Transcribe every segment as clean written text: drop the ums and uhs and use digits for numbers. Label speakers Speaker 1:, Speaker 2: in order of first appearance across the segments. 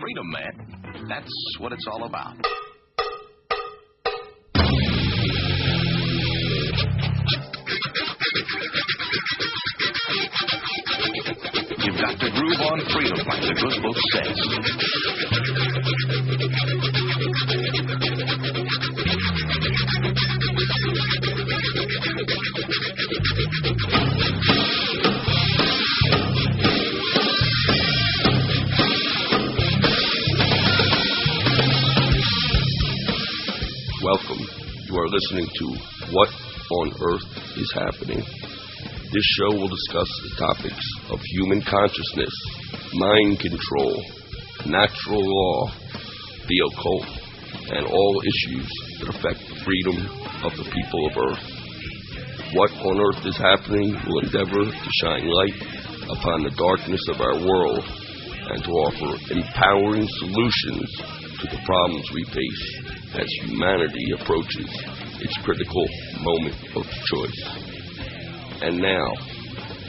Speaker 1: freedom, man. That's what it's all about. You've got to groove on freedom, like the good book says.
Speaker 2: Welcome. You are listening to What on Earth is Happening. This show will discuss the topics of human consciousness, mind control, natural law, the occult, and all issues that affect the freedom of the people of Earth. What on Earth is Happening will endeavor to shine light upon the darkness of our world and to offer empowering solutions to the problems we face as humanity approaches its critical moment of choice. And now,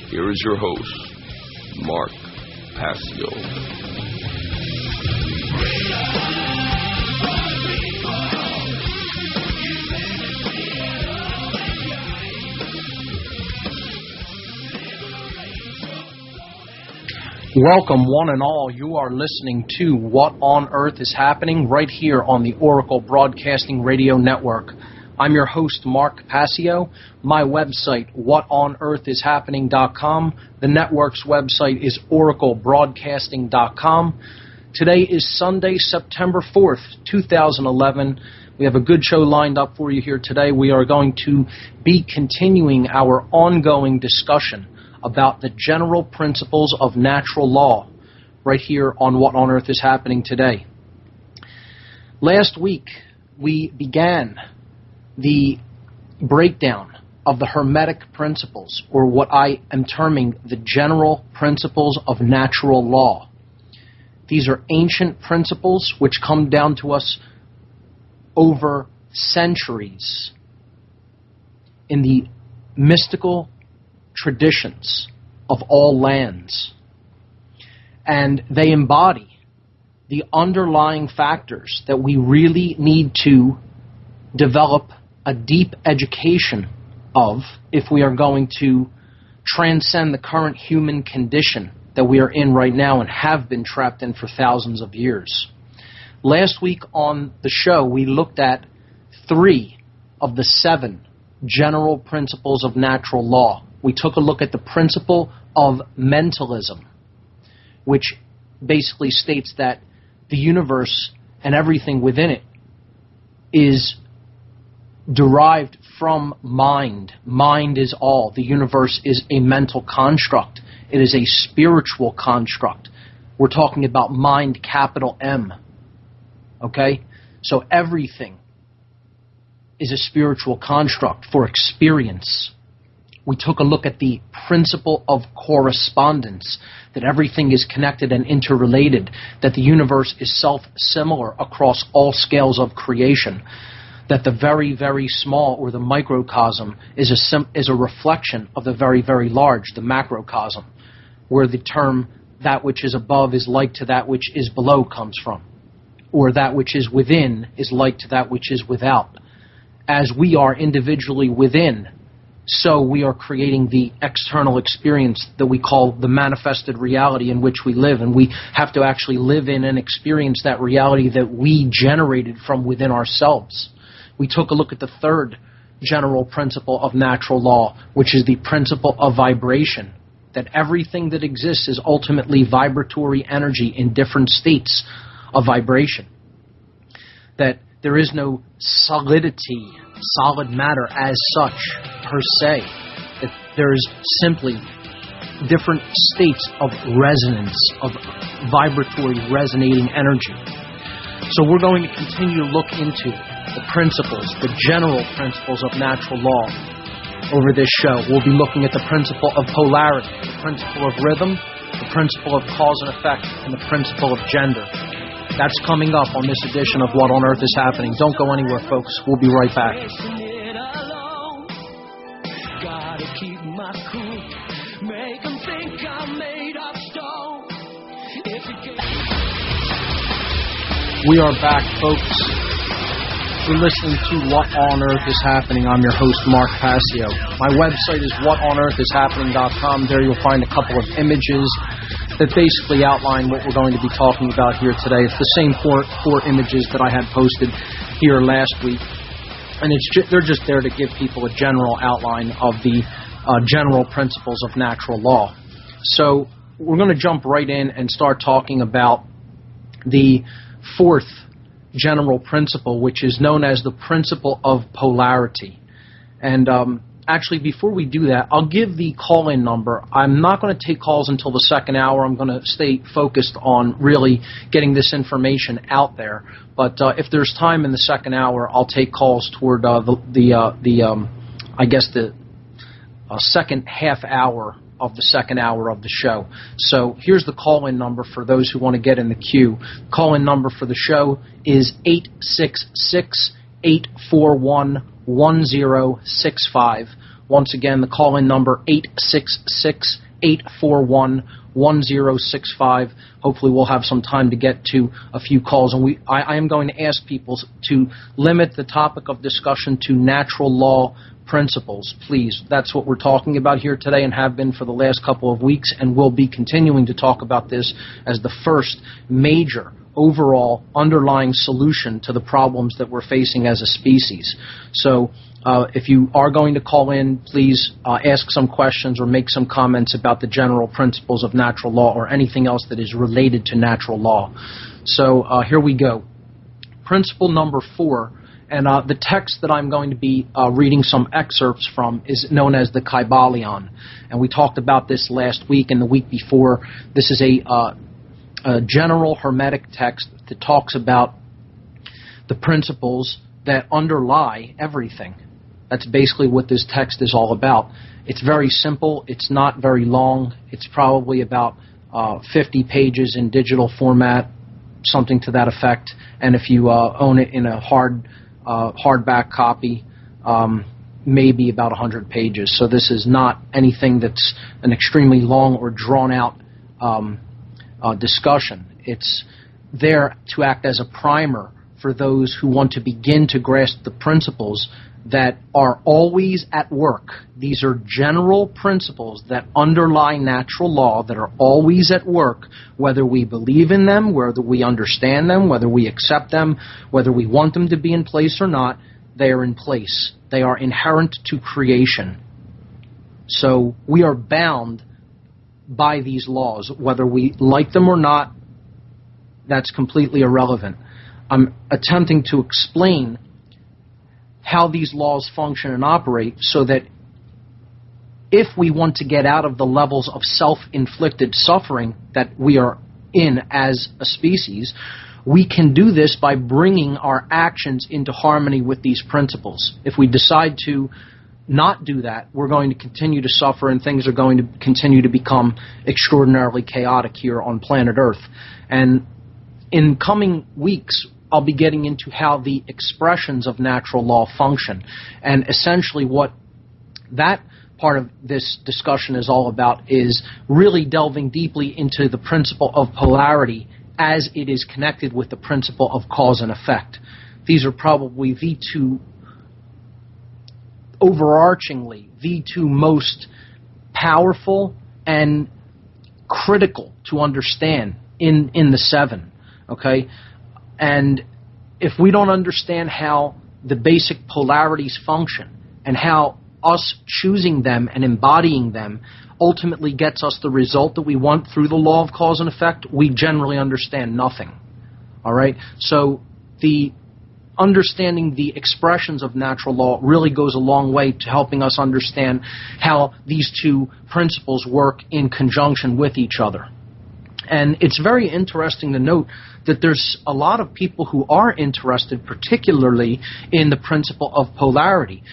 Speaker 2: here is your host, Mark Passio.
Speaker 3: Welcome, one and all. You are listening to What on Earth is Happening right here on the Oracle Broadcasting Radio Network. I'm your host, Mark Passio. My website, whatonearthishappening.com. The network's website is oraclebroadcasting.com. Today is Sunday, September 4th, 2011. We have a good show lined up for you here today. We are going to be continuing our ongoing discussion about the general principles of natural law right here on What on Earth is Happening today. Last week, we began the breakdown of the Hermetic principles, or what I am terming the general principles of natural law. These are ancient principles which come down to us over centuries in the mystical traditions of all lands. And they embody the underlying factors that we really need to develop a deep education of if we are going to transcend the current human condition that we are in right now and have been trapped in for thousands of years. Last week on the show, we looked at 3 of the 7 general principles of natural law. We took a look at the principle of mentalism, which basically states that the universe and everything within it is derived from mind. Mind is all. The universe is a mental construct. It is a spiritual construct. We're talking about mind, capital M. Okay? So everything is a spiritual construct for experience. We took a look at the principle of correspondence, that everything is connected and interrelated, that the universe is self-similar across all scales of creation, that the very, very small, or the microcosm, is a reflection of the very, very large, the macrocosm, where the term that which is above is like to that which is below comes from, or that which is within is like to that which is without. As we are individually within, so we are creating the external experience that we call the manifested reality in which we live, and we have to actually live in and experience that reality that we generated from within ourselves. We took a look at the 3rd general principle of natural law, which is the principle of vibration, that everything that exists is ultimately vibratory energy in different states of vibration, that there is no solidity, solid matter as such per se, that there is simply different states of resonance, of vibratory resonating energy. So we're going to continue to look into the principles, the general principles of natural law over this show. We'll be looking at the principle of polarity, the principle of rhythm, the principle of cause and effect, and the principle of gender. That's coming up on this edition of What on Earth is Happening. Don't go anywhere, folks. We'll be right back. Gotta keep my cool. Make them think I'm made of stone. If you get We are back, folks. You're listening to What on Earth is Happening. I'm your host, Mark Passio. My website is whatonearthishappening.com. There you'll find a couple of images that basically outline what we're going to be talking about here today. It's the same four images that I had posted here last week. And they're just there to give people a general outline of the general principles of natural law. So we're going to jump right in and start talking about the fourth general principle, which is known as the principle of polarity. And actually, before we do that, I'll give the call-in number. I'm not going to take calls until the second hour. I'm going to stay focused on really getting this information out there. But if there's time in the second hour, I'll take calls toward the second half hour of the second hour of the show. So here's the call-in number for those who want to get in the queue. Call-in number for the show is 866-841-1065. Once again, the call-in number 866-841-1065. Hopefully we'll have some time to get to a few calls. And I am going to ask people to limit the topic of discussion to natural law principles, please. That's what we're talking about here today and have been for the last couple of weeks, and we'll be continuing to talk about this as the first major overall underlying solution to the problems that we're facing as a species. So if you are going to call in, please ask some questions or make some comments about the general principles of natural law or anything else that is related to natural law. So here we go. Principle number 4. And the text that I'm going to be reading some excerpts from is known as the Kybalion. And we talked about this last week and the week before. This is a general Hermetic text that talks about the principles that underlie everything. That's basically what this text is all about. It's very simple. It's not very long. It's probably about 50 pages in digital format, something to that effect. And if you own it in a hardback copy, maybe about 100 pages. So this is not anything that's an extremely long or drawn-out discussion. It's there to act as a primer for those who want to begin to grasp the principles that are always at work. These are general principles that underlie natural law that are always at work, whether we believe in them, whether we understand them, whether we accept them, whether we want them to be in place or not. They are in place. They are inherent to creation. So we are bound by these laws, whether we like them or not. That's completely irrelevant. I'm attempting to explain how these laws function and operate so that if we want to get out of the levels of self-inflicted suffering that we are in as a species, we can do this by bringing our actions into harmony with these principles. If we decide to not do that, we're going to continue to suffer and things are going to continue to become extraordinarily chaotic here on planet Earth. And in coming weeks, I'll be getting into how the expressions of natural law function. And essentially what that part of this discussion is all about is really delving deeply into the principle of polarity as it is connected with the principle of cause and effect. These are probably the two, overarchingly, the two most powerful and critical to understand in the seven. Okay? And if we don't understand how the basic polarities function and how us choosing them and embodying them ultimately gets us the result that we want through the law of cause and effect, we generally understand nothing. All right? So the understanding the expressions of natural law really goes a long way to helping us understand how these two principles work in conjunction with each other. And it's very interesting to note that there's a lot of people who are interested particularly in the principle of polarity.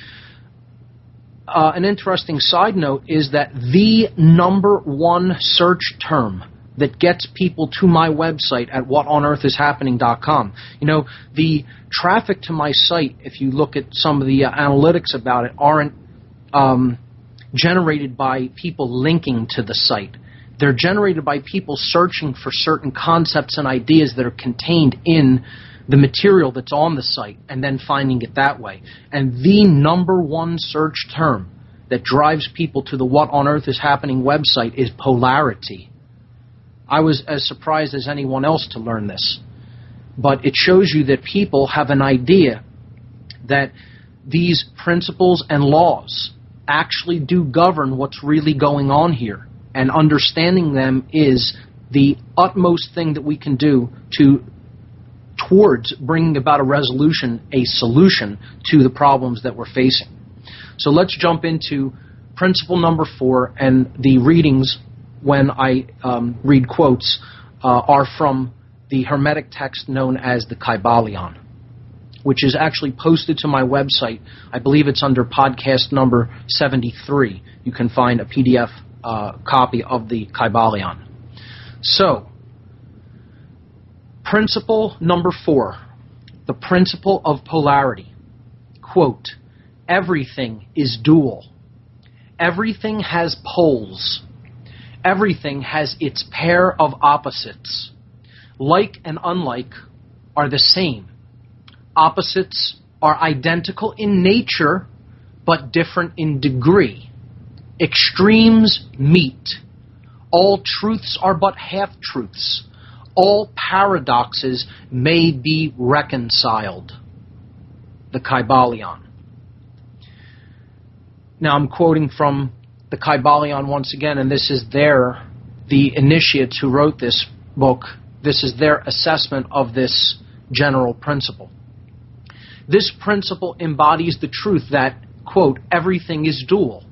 Speaker 3: An interesting side note is that the number one search term that gets people to my website at whatonearthishappening.com. You know, the traffic to my site, if you look at some of the analytics about it, aren't generated by people linking to the site. They're generated by people searching for certain concepts and ideas that are contained in the material that's on the site and then finding it that way. And the number one search term that drives people to the What on Earth is Happening website is polarity. I was as surprised as anyone else to learn this. But it shows you that people have an idea that these principles and laws actually do govern what's really going on here. And understanding them is the utmost thing that we can do towards bringing about a resolution, a solution to the problems that we're facing. So let's jump into principle number 4, and the readings, when I read quotes, are from the Hermetic text known as the Kybalion, which is actually posted to my website. I believe it's under podcast number 73. You can find a PDF copy of the Kybalion. So, principle number 4, the principle of polarity. Quote, everything is dual. Everything has poles. Everything has its pair of opposites. Like and unlike are the same. Opposites are identical in nature, but different in degree. Extremes meet. All truths are but half-truths. All paradoxes may be reconciled. The Kybalion. Now I'm quoting from the Kybalion once again, and this is the initiates who wrote this book, this is their assessment of this general principle. This principle embodies the truth that, quote, everything is dual.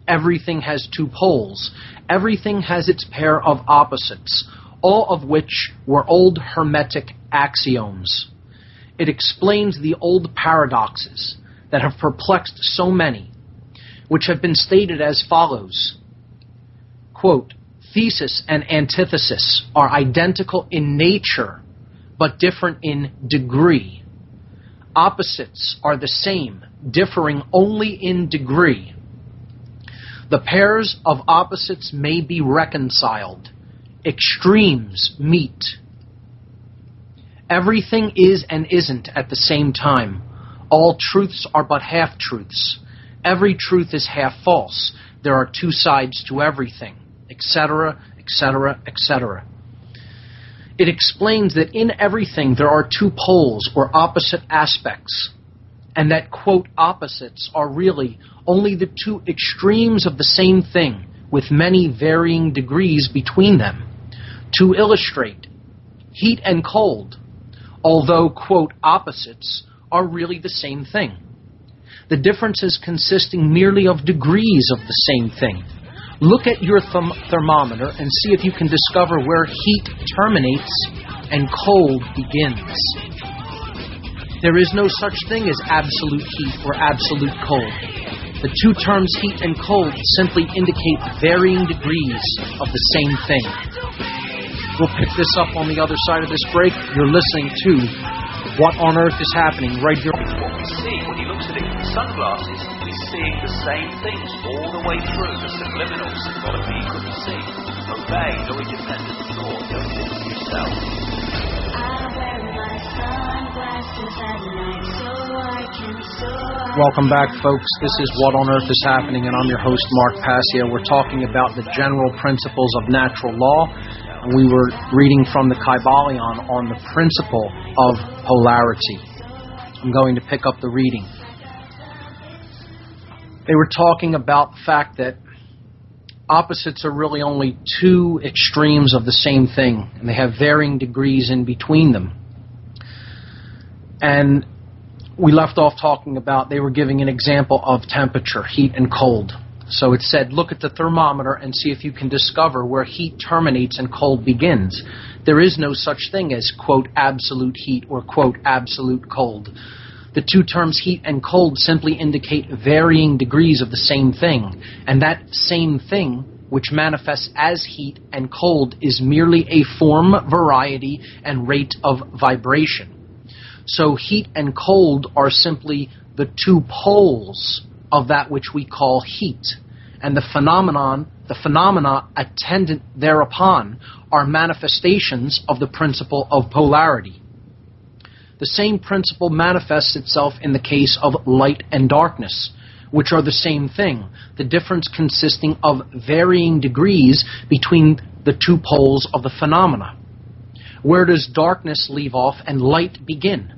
Speaker 3: Everything has two poles. Everything has its pair of opposites, all of which were old Hermetic axioms. It explains the old paradoxes that have perplexed so many, which have been stated as follows. Quote, thesis and antithesis are identical in nature, but different in degree. Opposites are the same, differing only in degree. The pairs of opposites may be reconciled. Extremes meet. Everything is and isn't at the same time. All truths are but half-truths. Every truth is half false. There are two sides to everything, etc., etc., etc. It explains that in everything there are two poles or opposite aspects, and that, quote, opposites are really only the two extremes of the same thing with many varying degrees between them. To illustrate, heat and cold, although, quote, opposites, are really the same thing. The differences consisting merely of degrees of the same thing. Look at your thermometer and see if you can discover where heat terminates and cold begins. There is no such thing as absolute heat or absolute cold. The two terms heat and cold simply indicate varying degrees of the same thing. We'll pick this up on the other side of this break. You're listening to What on Earth is Happening right here.
Speaker 1: What we see when he looks at it with sunglasses, he's seeing the same things all the way through, the subliminal symbology he couldn't see. Obey, no independent thought, no thinking yourself.
Speaker 3: Welcome back, folks. This is What on Earth is Happening, and I'm your host, Mark Passio. We're talking about the general principles of natural law, and we were reading from the Kybalion on the principle of polarity. I'm going to pick up the reading. They were talking about the fact that opposites are really only two extremes of the same thing, and they have varying degrees in between them. And we left off talking about, they were giving an example of temperature, heat and cold. So it said, look at the thermometer and see if you can discover where heat terminates and cold begins. There is no such thing as, quote, absolute heat or, quote, absolute cold. The two terms heat and cold simply indicate varying degrees of the same thing. And that same thing, which manifests as heat and cold, is merely a form, variety, and rate of vibration. So heat and cold are simply the two poles of that which we call heat. and the phenomena attendant thereupon are manifestations of the principle of polarity. The same principle manifests itself in the case of light and darkness, which are the same thing, the difference consisting of varying degrees between the two poles of the phenomena. Where does darkness leave off and light begin?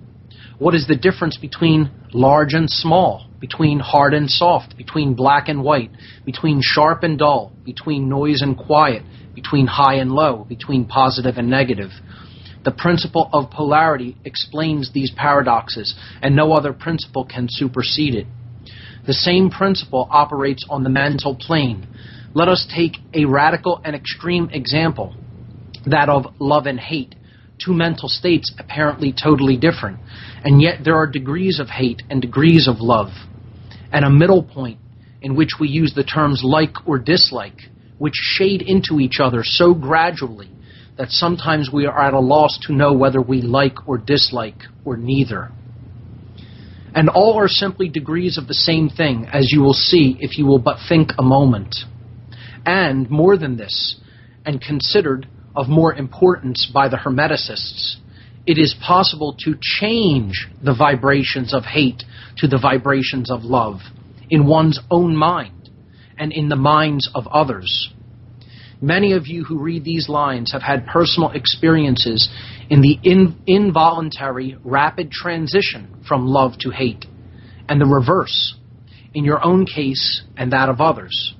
Speaker 3: What is the difference between large and small, between hard and soft, between black and white, between sharp and dull, between noise and quiet, between high and low, between positive and negative? The principle of polarity explains these paradoxes, and no other principle can supersede it. The same principle operates on the mental plane. Let us take a radical and extreme example, that of love and hate, two mental states apparently totally different, and yet there are degrees of hate and degrees of love, and a middle point in which we use the terms like or dislike, which shade into each other so gradually that sometimes we are at a loss to know whether we like or dislike or neither. And all are simply degrees of the same thing, as you will see if you will but think a moment. And more than this, and considered of more importance by the Hermeticists, it is possible to change the vibrations of hate to the vibrations of love in one's own mind and in the minds of others. Many of you who read these lines have had personal experiences in the involuntary, rapid transition from love to hate, and the reverse, in your own case and that of others.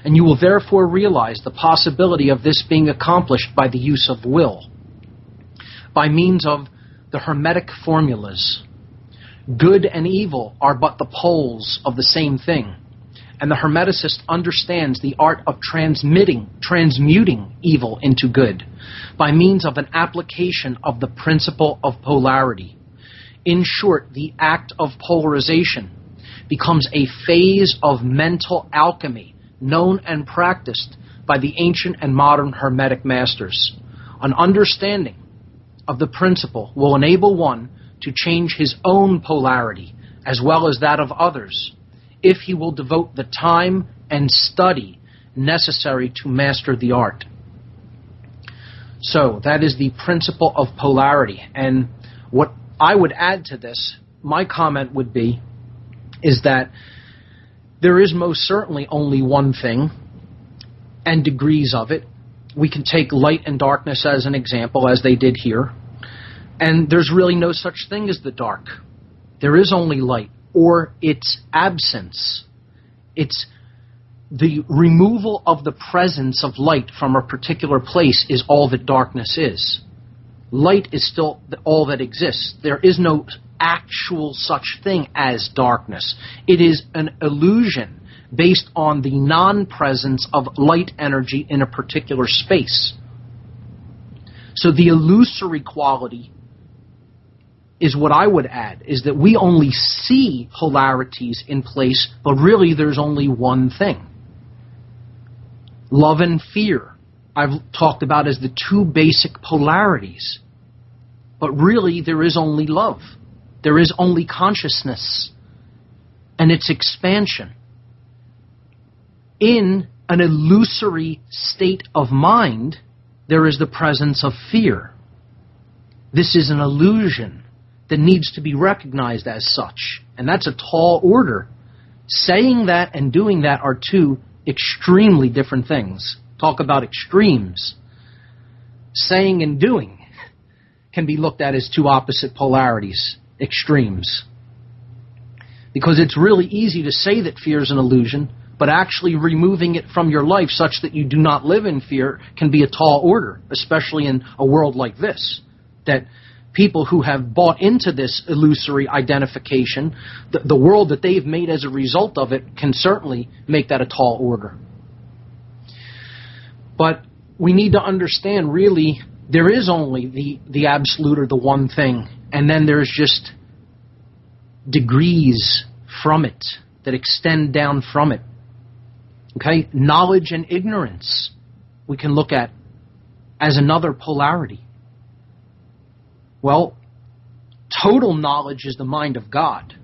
Speaker 3: And you will therefore realize the possibility of this being accomplished by the use of will, by means of the Hermetic formulas. Good and evil are but the poles of the same thing, and the Hermeticist understands the art of transmuting evil into good by means of an application of the principle of polarity. In short, the act of polarization becomes a phase of mental alchemy known and practiced by the ancient and modern Hermetic masters. An understanding of the principle will enable one to change his own polarity as well as that of others, if he will devote the time and study necessary to master the art. So, that is the principle of polarity. And what I would add to this, my comment would be, is that there is most certainly only one thing, and degrees of it. We can take light and darkness as an example, as they did here. And there's really no such thing as the dark. There is only light, or its absence. It's the removal of the presence of light from a particular place is all that darkness is. Light is still all that exists. There is no actual such thing as darkness. It is an illusion based on the non-presence of light energy in a particular space. So the illusory quality is what I would add, is that we only see polarities in place, but really there's only one thing. Love and fear, I've talked about as the two basic polarities. But really there is only love. There is only consciousness and its expansion. In an illusory state of mind, there is the presence of fear. This is an illusion that needs to be recognized as such. And that's a tall order. Saying that and doing that are two extremely different things. Talk about extremes. Saying and doing can be looked at as two opposite polarities, extremes. Because it's really easy to say that fear is an illusion, but actually removing it from your life such that you do not live in fear can be a tall order, especially in a world like this. That people who have bought into this illusory identification, the world that they've made as a result of it can certainly make that a tall order. But we need to understand, really, there is only the absolute or the one thing, and then there's just degrees from it that extend down from it. Okay? Knowledge and ignorance we can look at as another polarity. Well, total knowledge is the mind of God,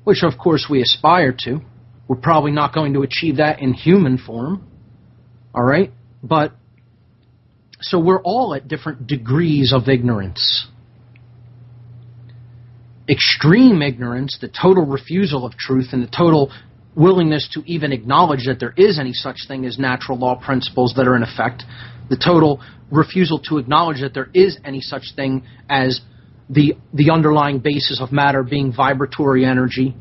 Speaker 3: which of course we aspire to. We're probably not going to achieve that in human form. All right? But, so we're all at different degrees of ignorance. Extreme ignorance, the total refusal of truth, and the total willingness to even acknowledge that there is any such thing as natural law principles that are in effect, the total refusal to acknowledge that there is any such thing as the underlying basis of matter being vibratory energy,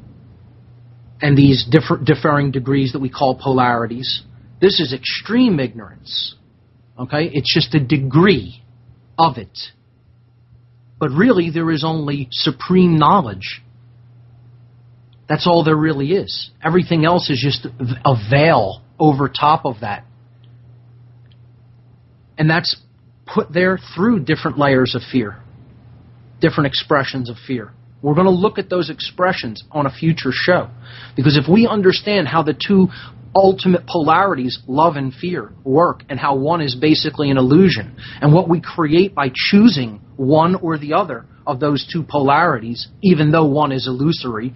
Speaker 3: and these differing degrees that we call polarities. This is extreme ignorance. Okay? It's just a degree of it. But really, there is only supreme knowledge. That's all there really is. Everything else is just a veil over top of that. And that's put there through different layers of fear, different expressions of fear. We're going to look at those expressions on a future show. Because if we understand how the two ultimate polarities, love and fear, work, and how one is basically an illusion, and what we create by choosing one or the other of those two polarities, even though one is illusory,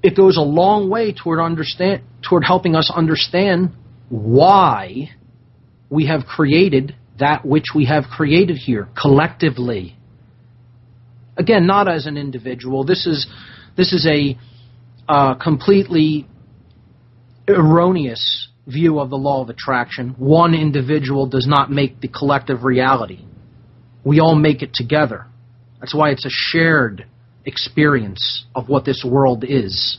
Speaker 3: it goes a long way toward helping us understand why we have created that which we have created here collectively. Again, not as an individual. This is a completely erroneous view of the law of attraction. One individual does not make the collective reality. We all make it together. That's why it's a shared experience of what this world is.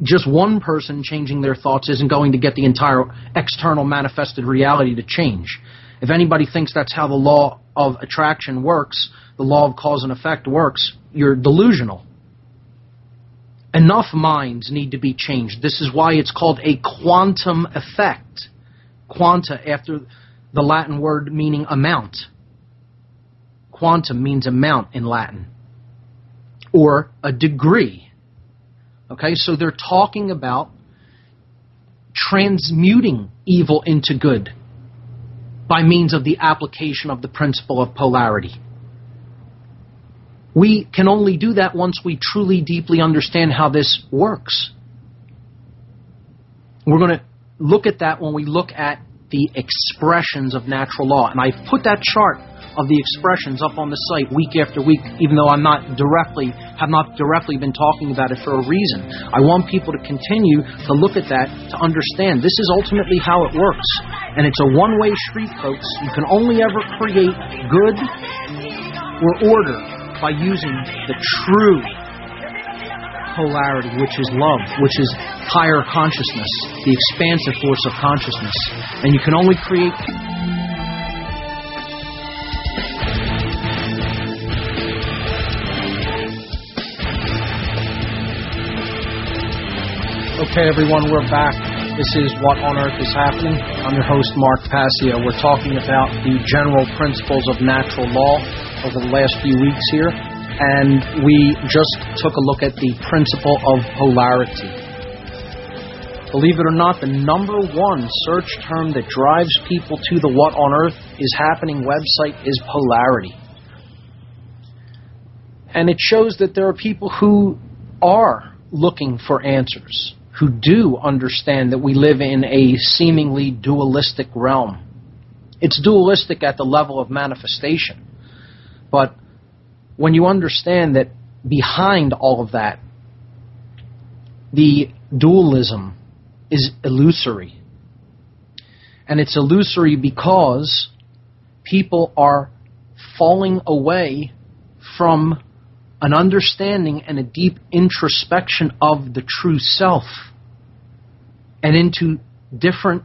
Speaker 3: Just one person changing their thoughts isn't going to get the entire external manifested reality to change. If anybody thinks that's how the law of attraction works, the law of cause and effect works, you're delusional. Enough minds need to be changed. This is why it's called a quantum effect. Quanta, after the Latin word meaning amount. Quantum means amount in Latin. Or a degree. Okay, so they're talking about transmuting evil into good by means of the application of the principle of polarity. We can only do that once we truly, deeply understand how this works. We're going to look at that when we look at the expressions of natural law. And I've put that chart of the expressions up on the site week after week, even though have not directly been talking about it for a reason. I want people to continue to look at that, to understand this is ultimately how it works. And it's a one-way street, folks. You can only ever create good or order by using the true polarity, which is love, which is higher consciousness, the expansive force of consciousness. And you can only create... Okay, everyone, we're back. This is What on Earth is Happening. I'm your host, Mark Passio. We're talking about the general principles of natural law over the last few weeks here, and we just took a look at the principle of polarity. Believe it or not, the number one search term that drives people to the What on Earth is Happening website is polarity. And it shows that there are people who are looking for answers, who do understand that we live in a seemingly dualistic realm. It's dualistic at the level of manifestation. But when you understand that behind all of that, the dualism is illusory. And it's illusory because people are falling away from an understanding and a deep introspection of the true self and into different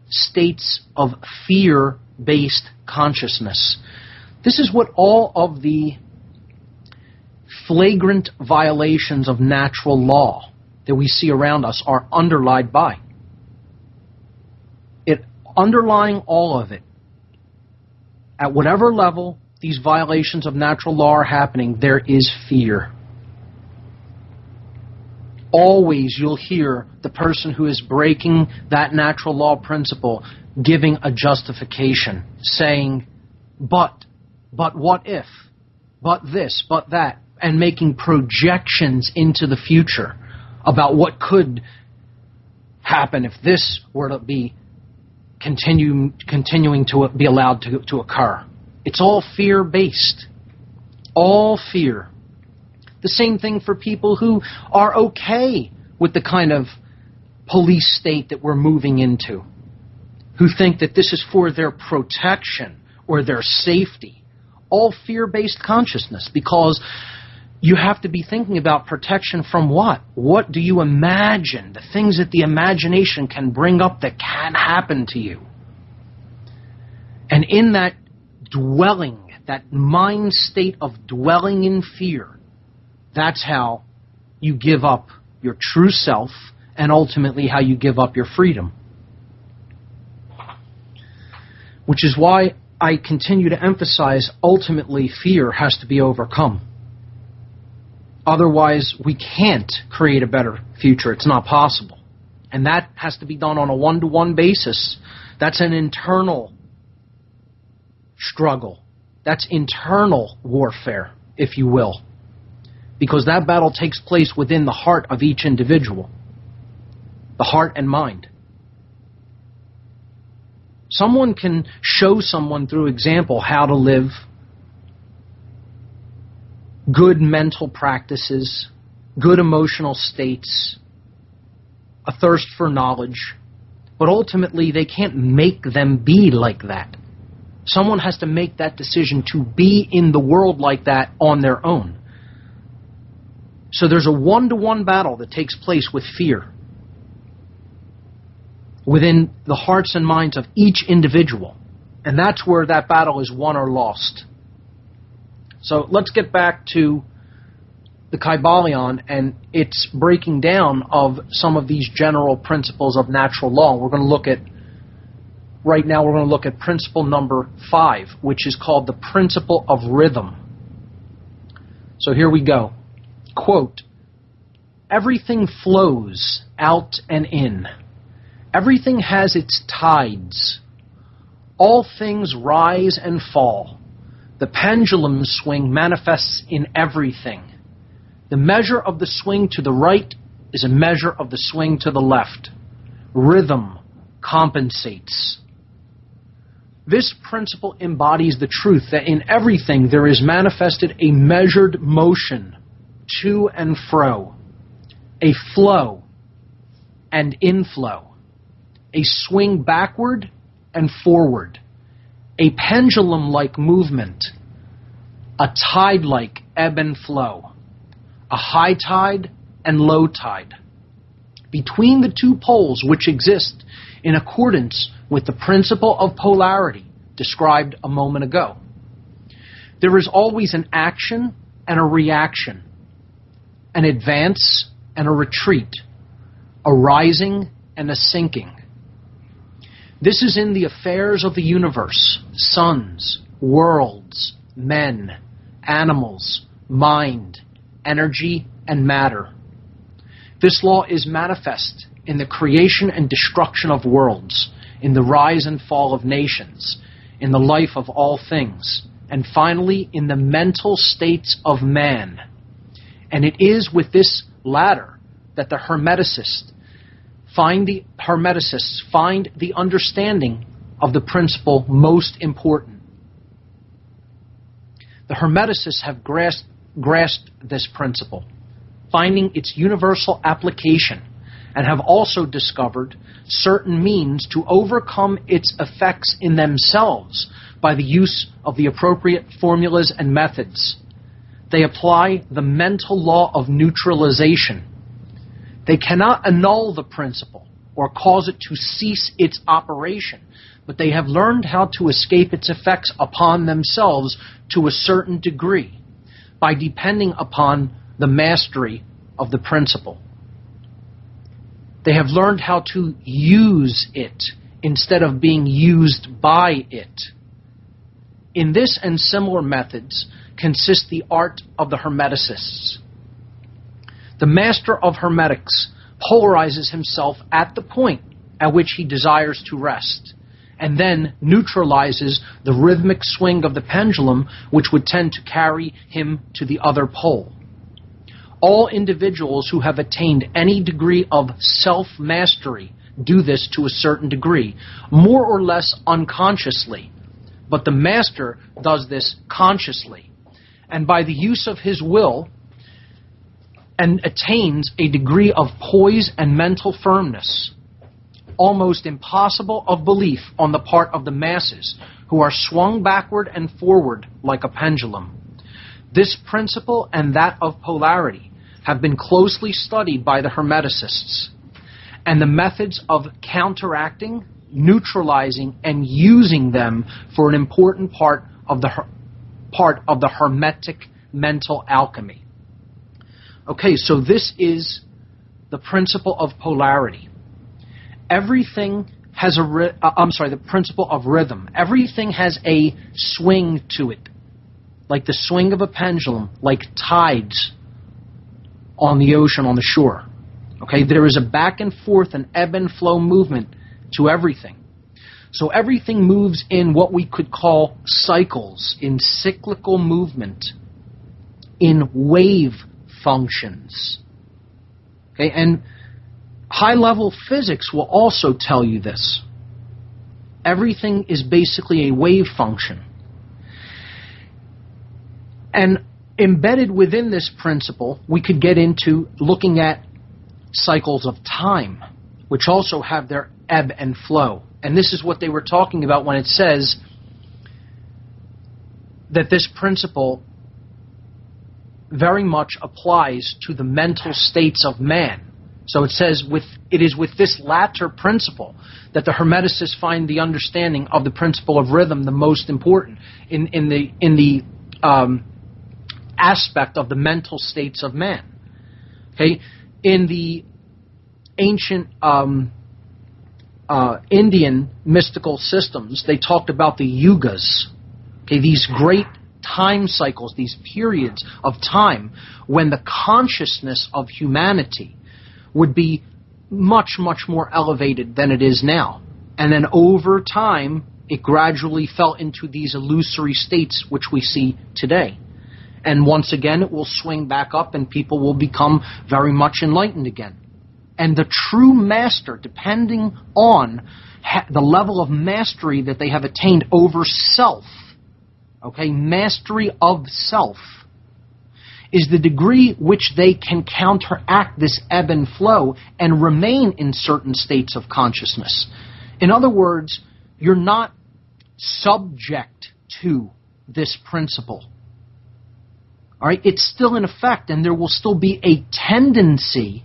Speaker 3: states of fear-based consciousness. This is what all of the flagrant violations of natural law that we see around us are underlined by. Underlying all of it, at whatever level these violations of natural law are happening, there is fear. Always you'll hear the person who is breaking that natural law principle giving a justification, saying, but what if, but this, but that, and making projections into the future about what could happen if this were to be continuing to be allowed to occur. It's all fear-based. All fear. The same thing for people who are okay with the kind of police state that we're moving into, who think that this is for their protection or their safety. All fear-based consciousness, because you have to be thinking about protection from what? What do you imagine? The things that the imagination can bring up that can happen to you. And in that dwelling, that mind state of dwelling in fear, that's how you give up your true self and ultimately how you give up your freedom. Which is why I continue to emphasize ultimately fear has to be overcome. Otherwise, we can't create a better future. It's not possible. And that has to be done on a one-to-one basis. That's an internal struggle. That's internal warfare, if you will. Because that battle takes place within the heart of each individual. The heart and mind. Someone can show someone through example how to live good mental practices, good emotional states, a thirst for knowledge, but ultimately they can't make them be like that. Someone has to make that decision to be in the world like that on their own. So there's a one-to-one battle that takes place with fear within the hearts and minds of each individual. And that's where that battle is won or lost. So let's get back to the Kybalion and its breaking down of some of these general principles of natural law. We're going to look at, right now we're going to look at principle number 5, which is called the principle of rhythm. So here we go. Quote, "Everything flows out and in. Everything has its tides. All things rise and fall. The pendulum swing manifests in everything. The measure of the swing to the right is a measure of the swing to the left. Rhythm compensates." This principle embodies the truth that in everything there is manifested a measured motion to and fro, a flow and inflow, a swing backward and forward, a pendulum-like movement, a tide-like ebb and flow, a high tide and low tide, between the two poles which exist in accordance with the principle of polarity described a moment ago. There is always an action and a reaction, an advance and a retreat, a rising and a sinking. This is in the affairs of the universe, suns, worlds, men, animals, mind, energy, and matter. This law is manifest in the creation and destruction of worlds, in the rise and fall of nations, in the life of all things, and finally in the mental states of man. And it is with this latter that the Hermeticists find the understanding of the principle most important. The Hermeticists have grasped this principle, finding its universal application, and have also discovered certain means to overcome its effects in themselves by the use of the appropriate formulas and methods. They apply the mental law of neutralization. They cannot annul the principle or cause it to cease its operation, but they have learned how to escape its effects upon themselves to a certain degree by depending upon the mastery of the principle. They have learned how to use it instead of being used by it. In this and similar methods consists the art of the Hermeticists. The master of Hermetics polarizes himself at the point at which he desires to rest, and then neutralizes the rhythmic swing of the pendulum which would tend to carry him to the other pole. All individuals who have attained any degree of self-mastery do this to a certain degree, more or less unconsciously. But the master does this consciously, and by the use of his will, and attains a degree of poise and mental firmness, almost impossible of belief on the part of the masses, who are swung backward and forward like a pendulum. This principle and that of polarity have been closely studied by the Hermeticists, and the methods of counteracting, neutralizing, and using them for an important part of the Hermetic mental alchemy. Okay, so this is the principle of polarity. Everything has the principle of rhythm. Everything has a swing to it, like the swing of a pendulum, like tides on the ocean, on the shore. Okay, there is a back and forth, an ebb and flow movement to everything. So everything moves in what we could call cycles, in cyclical movement, in wave functions. Okay, and high-level physics will also tell you this. Everything is basically a wave function. And embedded within this principle, we could get into looking at cycles of time, which also have their ebb and flow. And this is what they were talking about when it says that this principle very much applies to the mental states of man. So it says it is with this latter principle that the Hermeticists find the understanding of the principle of rhythm the most important in the aspect of the mental states of man. Okay, in the ancient Indian mystical systems, they talked about the yugas. Okay, these great time cycles, these periods of time when the consciousness of humanity would be much, much more elevated than it is now. And then over time, it gradually fell into these illusory states which we see today. And once again, it will swing back up and people will become very much enlightened again. And the true master, depending on the level of mastery that they have attained over self, okay, mastery of self, is the degree which they can counteract this ebb and flow and remain in certain states of consciousness. In other words, you're not subject to this principle. All right, it's still in effect, and there will still be a tendency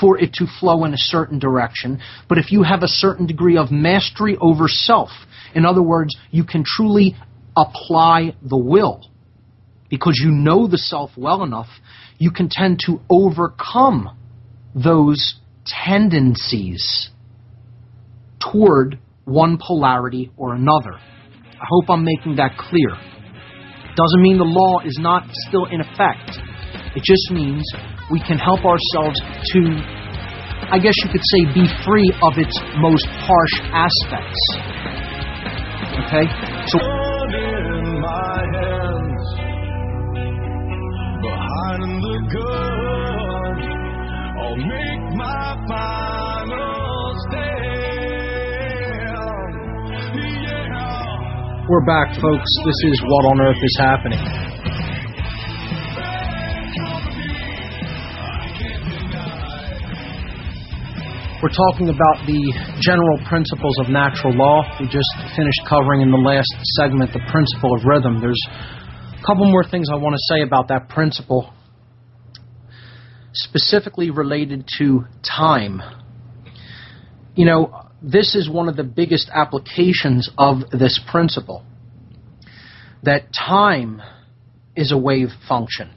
Speaker 3: for it to flow in a certain direction. But if you have a certain degree of mastery over self, in other words, you can truly apply the will, because you know the self well enough, you can tend to overcome those tendencies toward one polarity or another. I hope I'm making that clear. Doesn't mean the law is not still in effect. It just means we can help ourselves to, I guess you could say, be free of its most harsh aspects. Okay? So
Speaker 4: in my hands, behind the gun, I'll make my final stand. Yeah.
Speaker 3: we're back, folks. This is What on Earth is Happening. We're talking about the general principles of natural law. We just finished covering in the last segment the principle of rhythm. There's a couple more things I want to say about that principle, specifically related to time. You know, this is one of the biggest applications of this principle, that time is a wave function,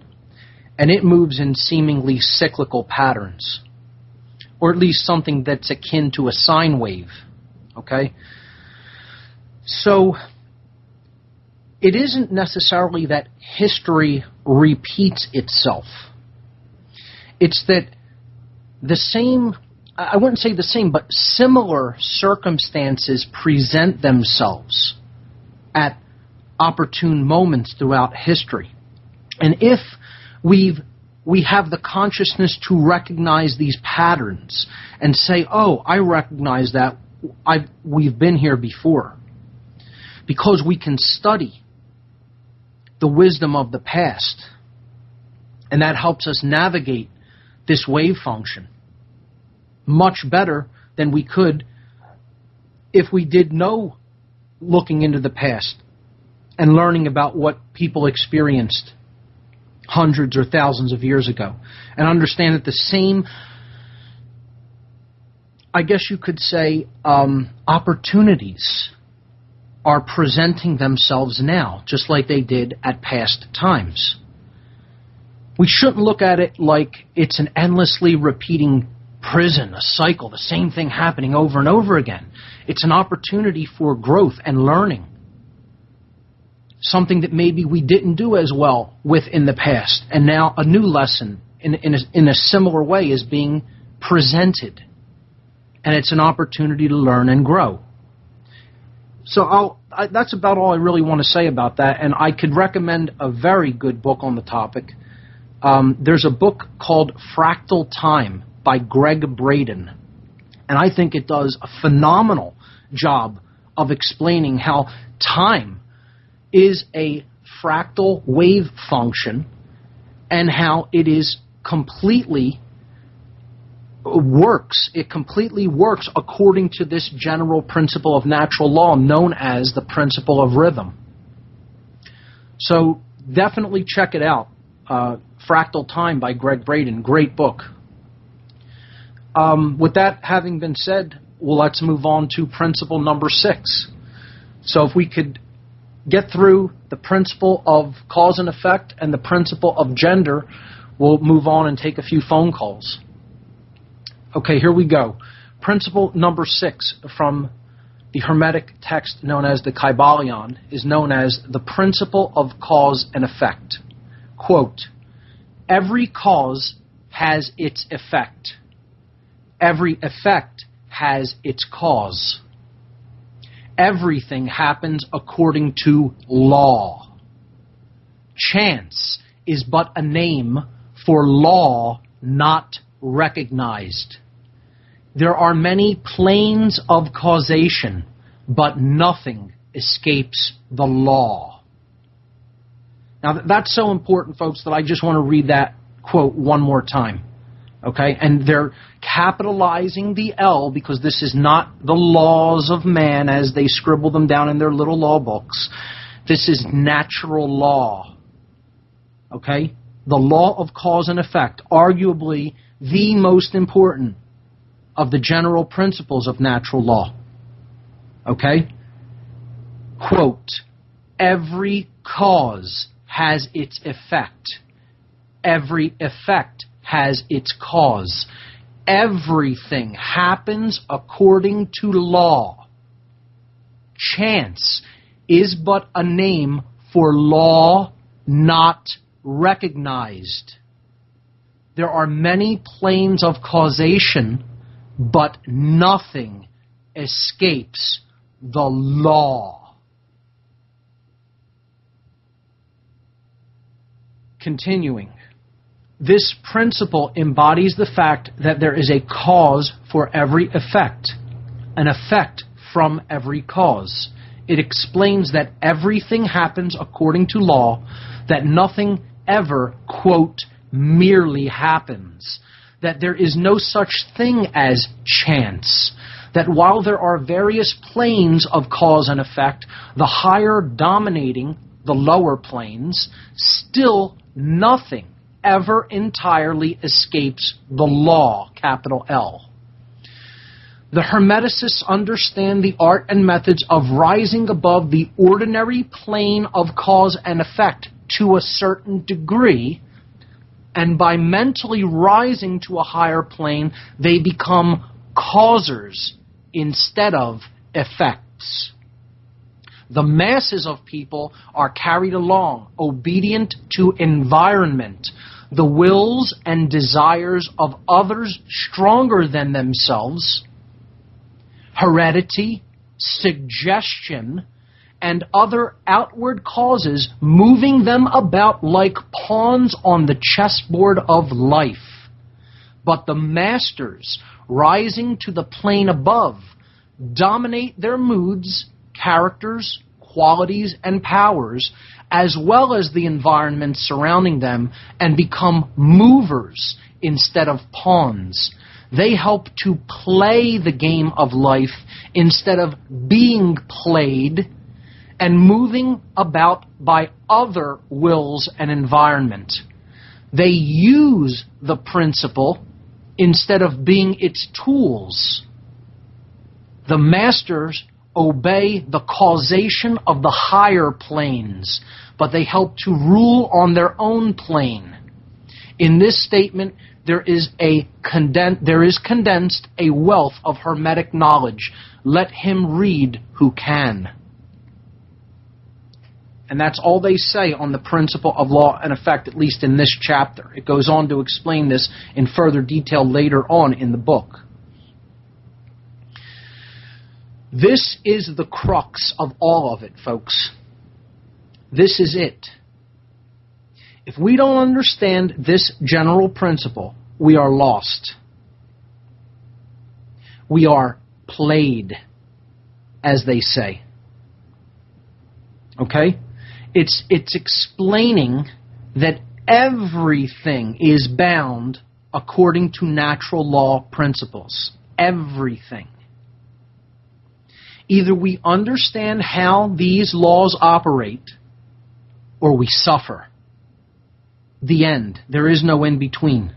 Speaker 3: and it moves in seemingly cyclical patterns, or at least something that's akin to a sine wave, okay? So it isn't necessarily that history repeats itself. It's that the same, I wouldn't say the same, but similar circumstances present themselves at opportune moments throughout history. And if we've we have the consciousness to recognize these patterns and say, oh, I recognize that. We've been here before. Because we can study the wisdom of the past. And that helps us navigate this wave function much better than we could if we did no looking into the past and learning about what people experienced hundreds or thousands of years ago. And understand that the same, I guess you could say, opportunities are presenting themselves now, just like they did at past times. We shouldn't look at it like it's an endlessly repeating prison, a cycle, the same thing happening over and over again. It's an opportunity for growth and learning. Something that maybe we didn't do as well with in the past. And now a new lesson in a similar way is being presented. And it's an opportunity to learn and grow. So that's about all I really want to say about that. And I could recommend a very good book on the topic. There's a book called Fractal Time by Greg Braden. And I think it does a phenomenal job of explaining how time is a fractal wave function and how it is completely works. It completely works according to this general principle of natural law known as the principle of rhythm. So definitely check it out. Fractal Time by Greg Braden. Great book. With that having been said, well, let's move on to principle number 6. So if we could get through the principle of cause and effect and the principle of gender, we'll move on and take a few phone calls. Okay, here we go. Principle number 6 from the Hermetic text known as the Kybalion is known as the principle of cause and effect. Quote, every cause has its effect. Every effect has its cause. Everything happens according to law. Chance is but a name for law not recognized. There are many planes of causation, but nothing escapes the law. Now, that's so important, folks, that I just want to read that quote one more time. Okay? And they're capitalizing the L because this is not the laws of man as they scribble them down in their little law books. This is natural law. Okay? The law of cause and effect, arguably the most important of the general principles of natural law. Okay? Quote, every cause has its effect. Every effect has its cause. Everything happens according to law. Chance is but a name for law not recognized. There are many planes of causation, but nothing escapes the law. Continuing. This principle embodies the fact that there is a cause for every effect, an effect from every cause. It explains that everything happens according to law, that nothing ever, quote, merely happens, that there is no such thing as chance, that while there are various planes of cause and effect, the higher dominating the lower planes, still nothing ever entirely escapes the law, capital L. The Hermeticists understand the art and methods of rising above the ordinary plane of cause and effect to a certain degree, and by mentally rising to a higher plane, they become causers instead of effects. The masses of people are carried along, obedient to environment, the wills and desires of others stronger than themselves, heredity, suggestion, and other outward causes moving them about like pawns on the chessboard of life. But the masters, rising to the plane above, dominate their moods, characters, qualities, and powers, as well as the environment surrounding them, and become movers instead of pawns. They help to play the game of life instead of being played, and moving about by other wills and environment. They use the principle instead of being its tools. The masters obey the causation of the higher planes, but they help to rule on their own plane. In this statement, there is condensed a wealth of hermetic knowledge. Let him read who can. And that's all they say on the principle of law and effect, at least in this chapter. It goes on to explain this in further detail later on in the book. This is the crux of all of it, folks. This is it. If we don't understand this general principle, we are lost. We are played, as they say. Okay? It's explaining that everything is bound according to natural law principles. Everything. Either we understand how these laws operate, or we suffer. The end. There is no in between.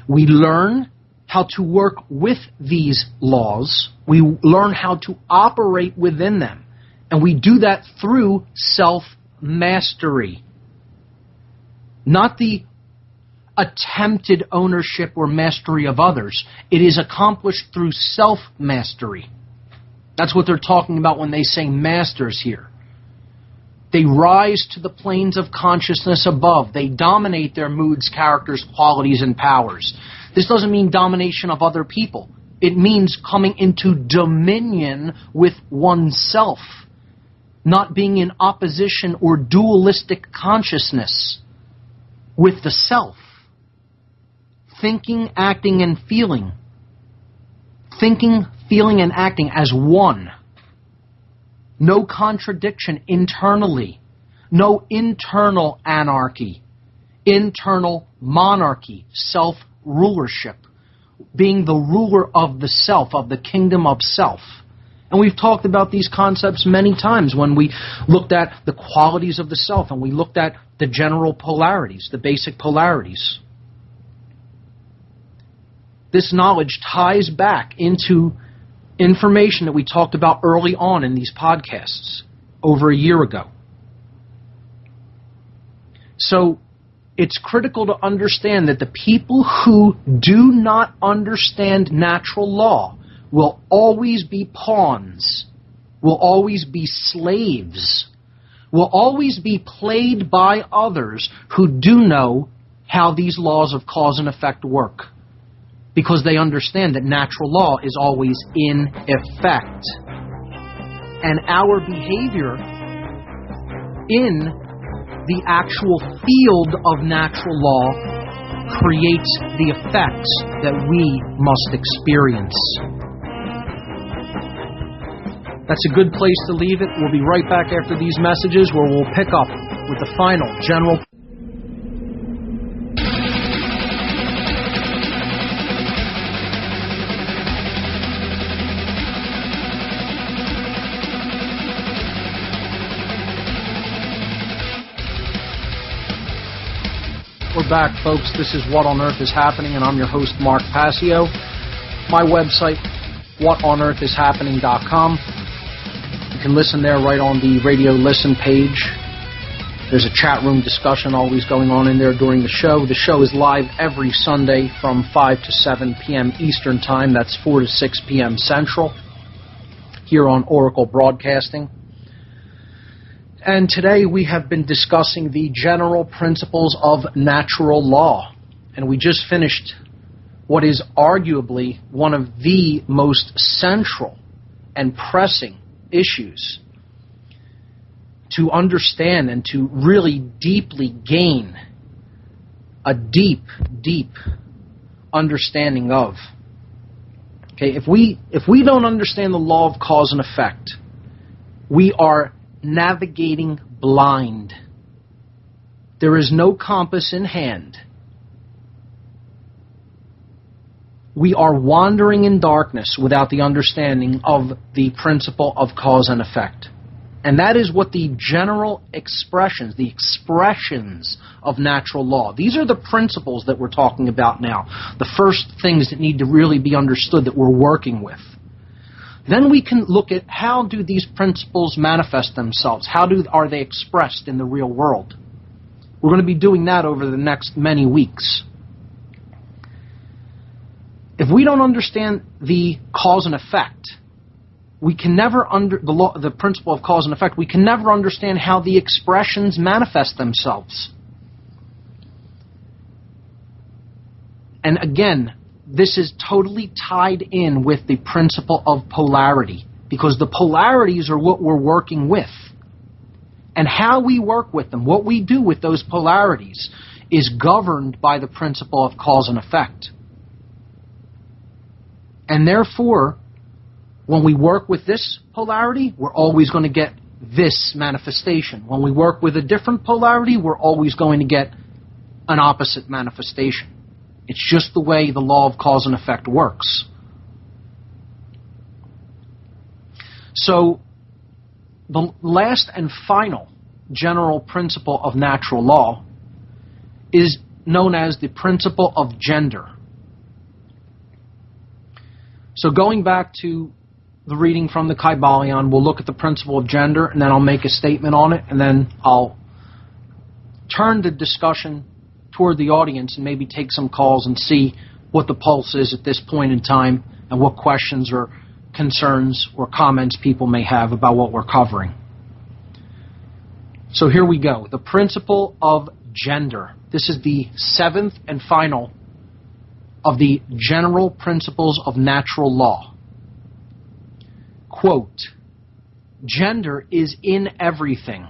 Speaker 3: We learn how to work with these laws. We learn how to operate within them. And we do that through self-mastery. Not the attempted ownership or mastery of others. It is accomplished through self-mastery. That's what they're talking about when they say masters here. They rise to the planes of consciousness above. They dominate their moods, characters, qualities, and powers. This doesn't mean domination of other people. It means coming into dominion with oneself, not being in opposition or dualistic consciousness with the self. Thinking, acting, and feeling. Thinking, feeling, and acting as one. No contradiction internally. No internal anarchy. Internal monarchy. Self-rulership. Being the ruler of the self, of the kingdom of self. And we've talked about these concepts many times when we looked at the qualities of the self and we looked at the general polarities, the basic polarities. This knowledge ties back into information that we talked about early on in these podcasts over a year ago. So it's critical to understand that the people who do not understand natural law will always be pawns, will always be slaves, will always be played by others who do know how these laws of cause and effect work. Because they understand that natural law is always in effect. And our behavior in the actual field of natural law creates the effects that we must experience. That's a good place to leave it. We'll be right back after these messages where we'll pick up with the final general. We're back, folks. This is What on Earth is Happening, and I'm your host, Mark Passio. My website, whatonearthishappening.com. You can listen there right on the radio listen page. There's a chat room discussion always going on in there during the show. The show is live every Sunday from 5 to 7 p.m. Eastern Time. That's 4 to 6 p.m. Central, here on Oracle Broadcasting. And today we have been discussing the general principles of natural law. And we just finished what is arguably one of the most central and pressing issues to understand and to really deeply gain a deep, deep understanding of. Okay, if we don't understand the law of cause and effect, we are navigating blind. There is no compass in hand. We are wandering in darkness without the understanding of the principle of cause and effect. And that is what the general expressions, the expressions of natural law. These are the principles that we're talking about now. The first things that need to really be understood that we're working with. Then we can look at how do these principles manifest themselves? How are they expressed in the real world? We're going to be doing that over the next many weeks. If we don't understand the cause and effect, we can never the principle of cause and effect. We can never understand how the expressions manifest themselves. And again, this is totally tied in with the principle of polarity, because the polarities are what we're working with. And how we work with them, what we do with those polarities, is governed by the principle of cause and effect. And therefore, when we work with this polarity, we're always going to get this manifestation. When we work with a different polarity, we're always going to get an opposite manifestation. It's just the way the law of cause and effect works. So, the last and final general principle of natural law is known as the principle of gender. So going back to the reading from the Kybalion, we'll look at the principle of gender, and then I'll make a statement on it, and then I'll turn the discussion toward the audience and maybe take some calls and see what the pulse is at this point in time and what questions or concerns or comments people may have about what we're covering. So here we go. The principle of gender. This is the seventh and final of the general principles of natural law. Quote, gender is in everything.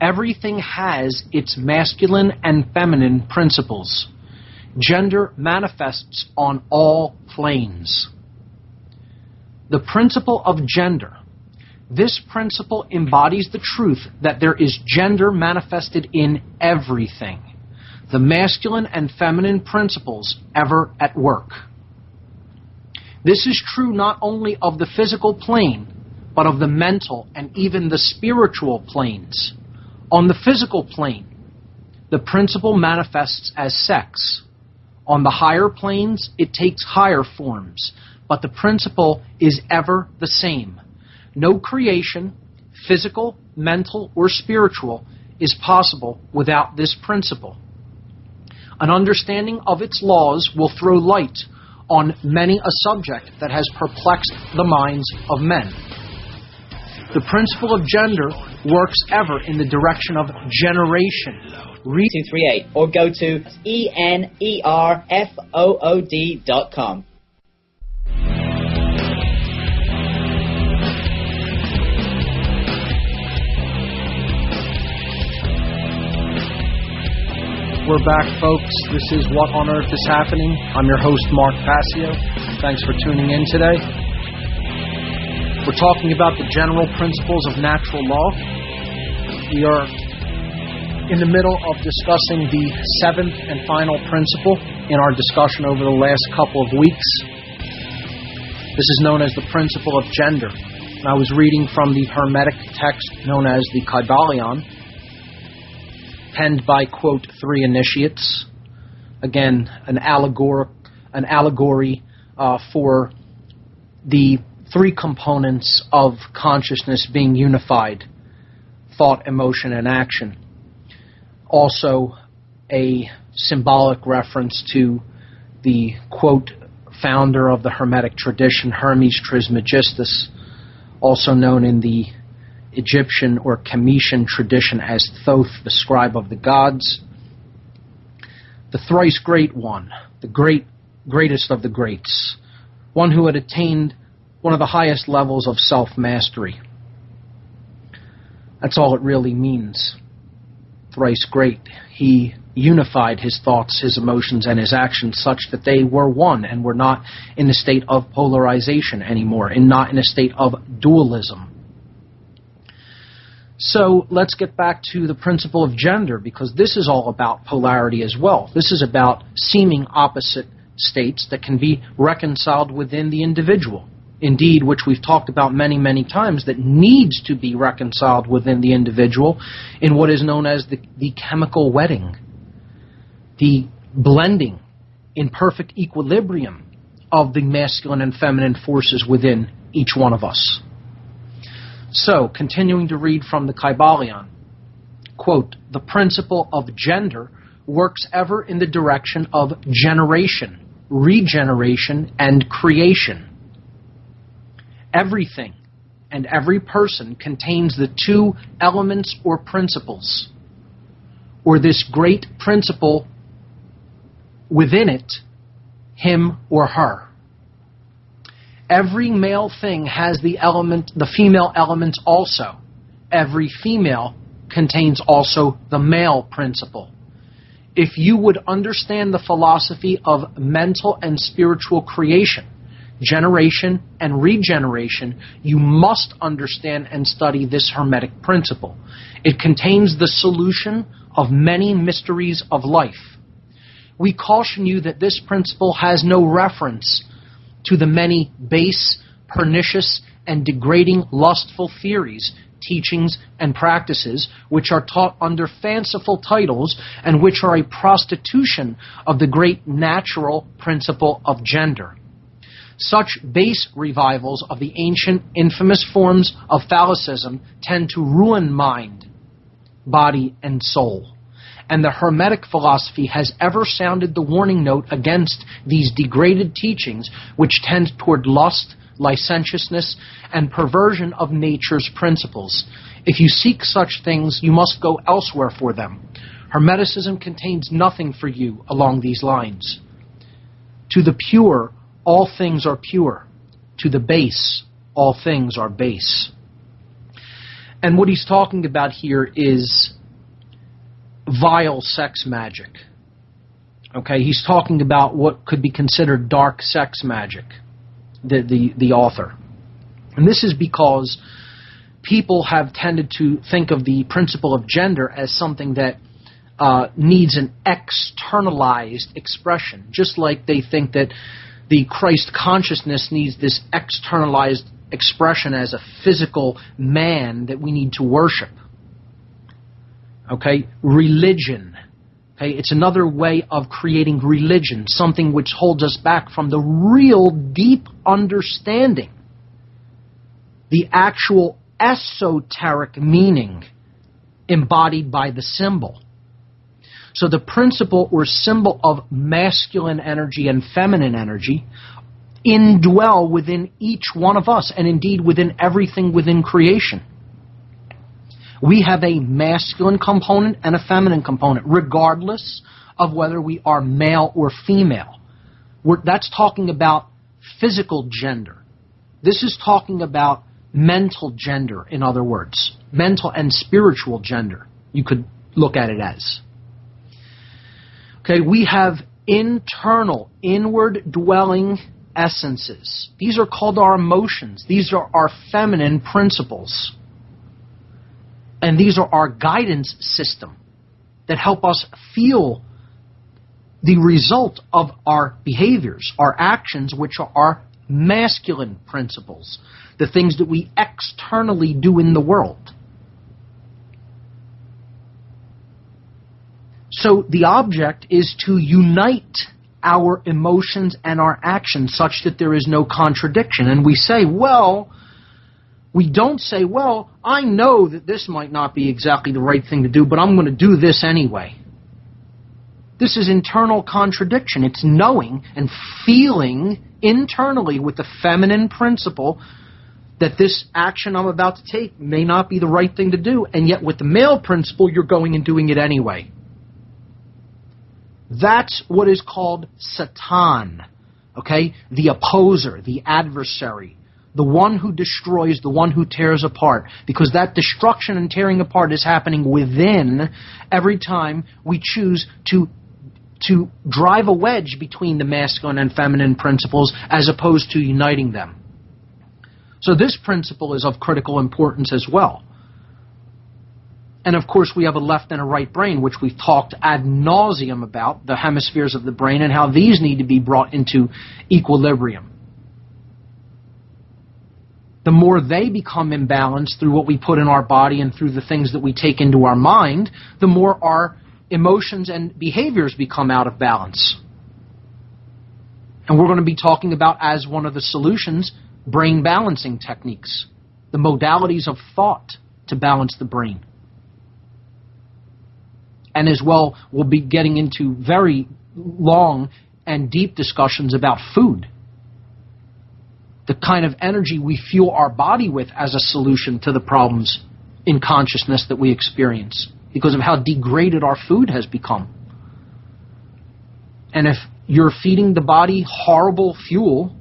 Speaker 3: Everything has its masculine and feminine principles. Gender manifests on all planes. The principle of gender. This principle embodies the truth that there is gender manifested in everything. The masculine and feminine principles ever at work. This is true not only of the physical plane, but of the mental and even the spiritual planes. On the physical plane, the principle manifests as sex. On the higher planes, it takes higher forms, but the principle is ever the same. No creation, physical, mental, or spiritual, is possible without this principle. An understanding of its laws will throw light on many a subject that has perplexed the minds of men. The principle of gender works ever in the direction of generation.
Speaker 5: 238 or go to enerfood.com.
Speaker 3: We're back, folks. This is What on Earth is Happening. I'm your host, Mark Passio. Thanks for tuning in today. We're talking about the general principles of natural law. We are in the middle of discussing the seventh and final principle in our discussion over the last couple of weeks. This is known as the principle of gender. And I was reading from the Hermetic text known as the Kybalion, penned by, quote, 3 initiates. Again, an allegory for the 3 components of consciousness being unified: thought, emotion, and action. Also, a symbolic reference to the, quote, founder of the Hermetic tradition, Hermes Trismegistus, also known in the Egyptian or Kamitian tradition as Thoth, the scribe of the gods. The thrice great one, the greatest of the greats, one who had attained one of the highest levels of self-mastery. That's all it really means. Thrice great. He unified his thoughts, his emotions, and his actions such that they were one and were not in a state of polarization anymore, and not in a state of dualism. So let's get back to the principle of gender, because this is all about polarity as well. This is about seeming opposite states that can be reconciled within the individual. Indeed, which we've talked about many, many times, that needs to be reconciled within the individual in what is known as the chemical wedding, the blending in perfect equilibrium of the masculine and feminine forces within each one of us. So, continuing to read from the Kybalion, quote, "The principle of gender works ever in the direction of generation, regeneration, and creation. Everything and every person contains the two elements or principles, or this great principle within it, him or her. Every male thing has the female elements also. Every female contains also the male principle. If you would understand the philosophy of mental and spiritual creation, generation and regeneration, you must understand and study this Hermetic principle. It contains the solution of many mysteries of life. We caution you that this principle has no reference to the many base, pernicious, and degrading lustful theories, teachings, and practices which are taught under fanciful titles and which are a prostitution of the great natural principle of gender. Such base revivals of the ancient infamous forms of phallicism tend to ruin mind, body, and soul. And the Hermetic philosophy has ever sounded the warning note against these degraded teachings which tend toward lust, licentiousness, and perversion of nature's principles. If you seek such things, you must go elsewhere for them. Hermeticism contains nothing for you along these lines. To the pure, all things are pure. To the base, all things are base." And what he's talking about here is vile sex magic. Okay, he's talking about what could be considered dark sex magic, the author. And this is because people have tended to think of the principle of gender as something that needs an externalized expression, just like they think that the Christ consciousness needs this externalized expression as a physical man that we need to worship. Okay, religion. Okay, it's another way of creating religion, something which holds us back from the real deep understanding, the actual esoteric meaning embodied by the symbol. So the principle or symbol of masculine energy and feminine energy indwell within each one of us, and indeed within everything within creation. We have a masculine component and a feminine component, regardless of whether we are male or female. That's talking about physical gender. This is talking about mental gender, in other words. Mental and spiritual gender, you could look at it as. Okay, we have internal, inward-dwelling essences. These are called our emotions. These are our feminine principles. And these are our guidance system that help us feel the result of our behaviors, our actions, which are our masculine principles, the things that we externally do in the world. So the object is to unite our emotions and our actions such that there is no contradiction. And we say, we don't say, I know that this might not be exactly the right thing to do, but I'm going to do this anyway. This is internal contradiction. It's knowing and feeling internally with the feminine principle that this action I'm about to take may not be the right thing to do, and yet with the male principle, you're going and doing it anyway. That's what is called Satan, okay? The opposer, the adversary, the one who destroys, the one who tears apart. Because that destruction and tearing apart is happening within every time we choose to drive a wedge between the masculine and feminine principles as opposed to uniting them. So this principle is of critical importance as well. And of course we have a left and a right brain, which we've talked ad nauseum about, the hemispheres of the brain and how these need to be brought into equilibrium. The more they become imbalanced through what we put in our body and through the things that we take into our mind, the more our emotions and behaviors become out of balance. And we're going to be talking about, as one of the solutions, brain balancing techniques, the modalities of thought to balance the brain. And as well, we'll be getting into very long and deep discussions about food. The kind of energy we fuel our body with as a solution to the problems in consciousness that we experience, because of how degraded our food has become. And if you're feeding the body horrible fuel,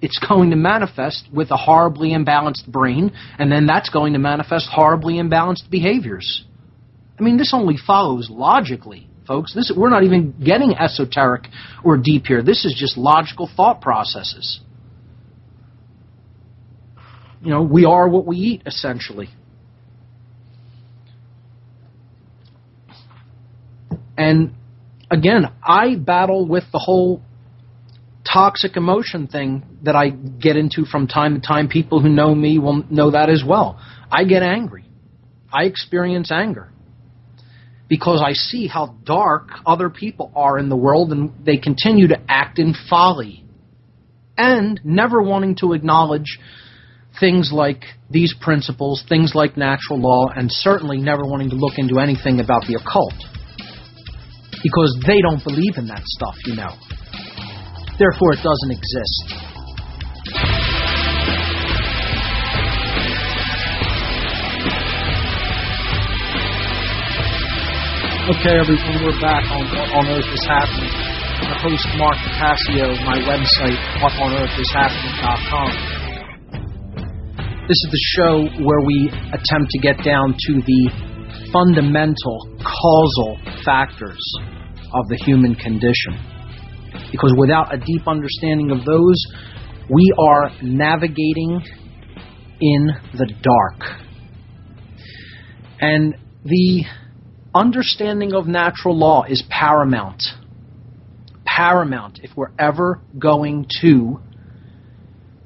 Speaker 3: it's going to manifest with a horribly imbalanced brain, and then that's going to manifest horribly imbalanced behaviors. I mean, this only follows logically, folks. We're not even getting esoteric or deep here. This is just logical thought processes. You know, we are what we eat, essentially. And again, I battle with the whole toxic emotion thing that I get into from time to time. People who know me will know that as well. I get angry. I experience anger because I see how dark other people are in the world, and they continue to act in folly and never wanting to acknowledge things like these principles, things like natural law, and certainly never wanting to look into anything about the occult. Because they don't believe in that stuff, you know. Therefore, it doesn't exist. Okay, everyone, we're back on What on Earth is Happening. I'm the host, Mark Passio, my website, whatonearthishappening.com. This is the show where we attempt to get down to the fundamental causal factors of the human condition. Because without a deep understanding of those, we are navigating in the dark. And the understanding of natural law is paramount. Paramount if we're ever going to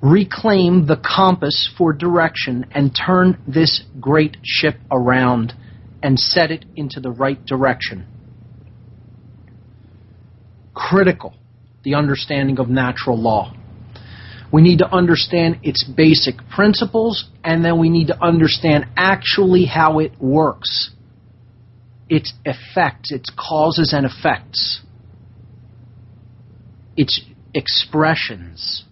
Speaker 3: reclaim the compass for direction and turn this great ship around and set it into the right direction. Critical, the understanding of natural law. We need to understand its basic principles, and then we need to understand actually how it works. Its effects, its causes and effects. Its expressions,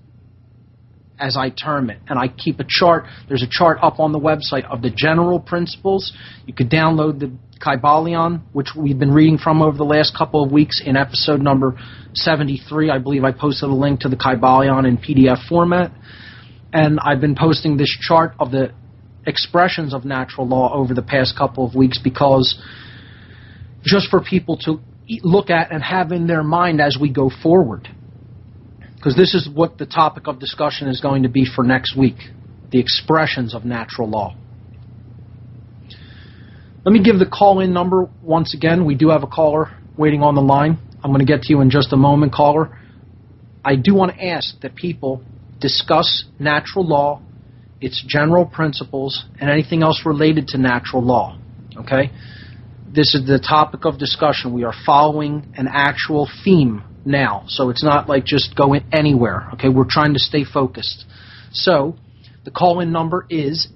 Speaker 3: as I term it. And I keep a chart. There's a chart up on the website of the general principles. You could download the Kybalion, which we've been reading from over the last couple of weeks in episode number 73. I believe I posted a link to the Kybalion in PDF format. And I've been posting this chart of the expressions of natural law over the past couple of weeks because just for people to look at and have in their mind as we go forward. Because this is what the topic of discussion is going to be for next week, the expressions of natural law. Let me give the call-in number once again. We do have a caller waiting on the line. I'm going to get to you in just a moment, caller. I do want to ask that people discuss natural law, its general principles, and anything else related to natural law. Okay? This is the topic of discussion. We are following an actual theme now, so it's not like just going anywhere. Okay? We're trying to stay focused. So, the call-in number is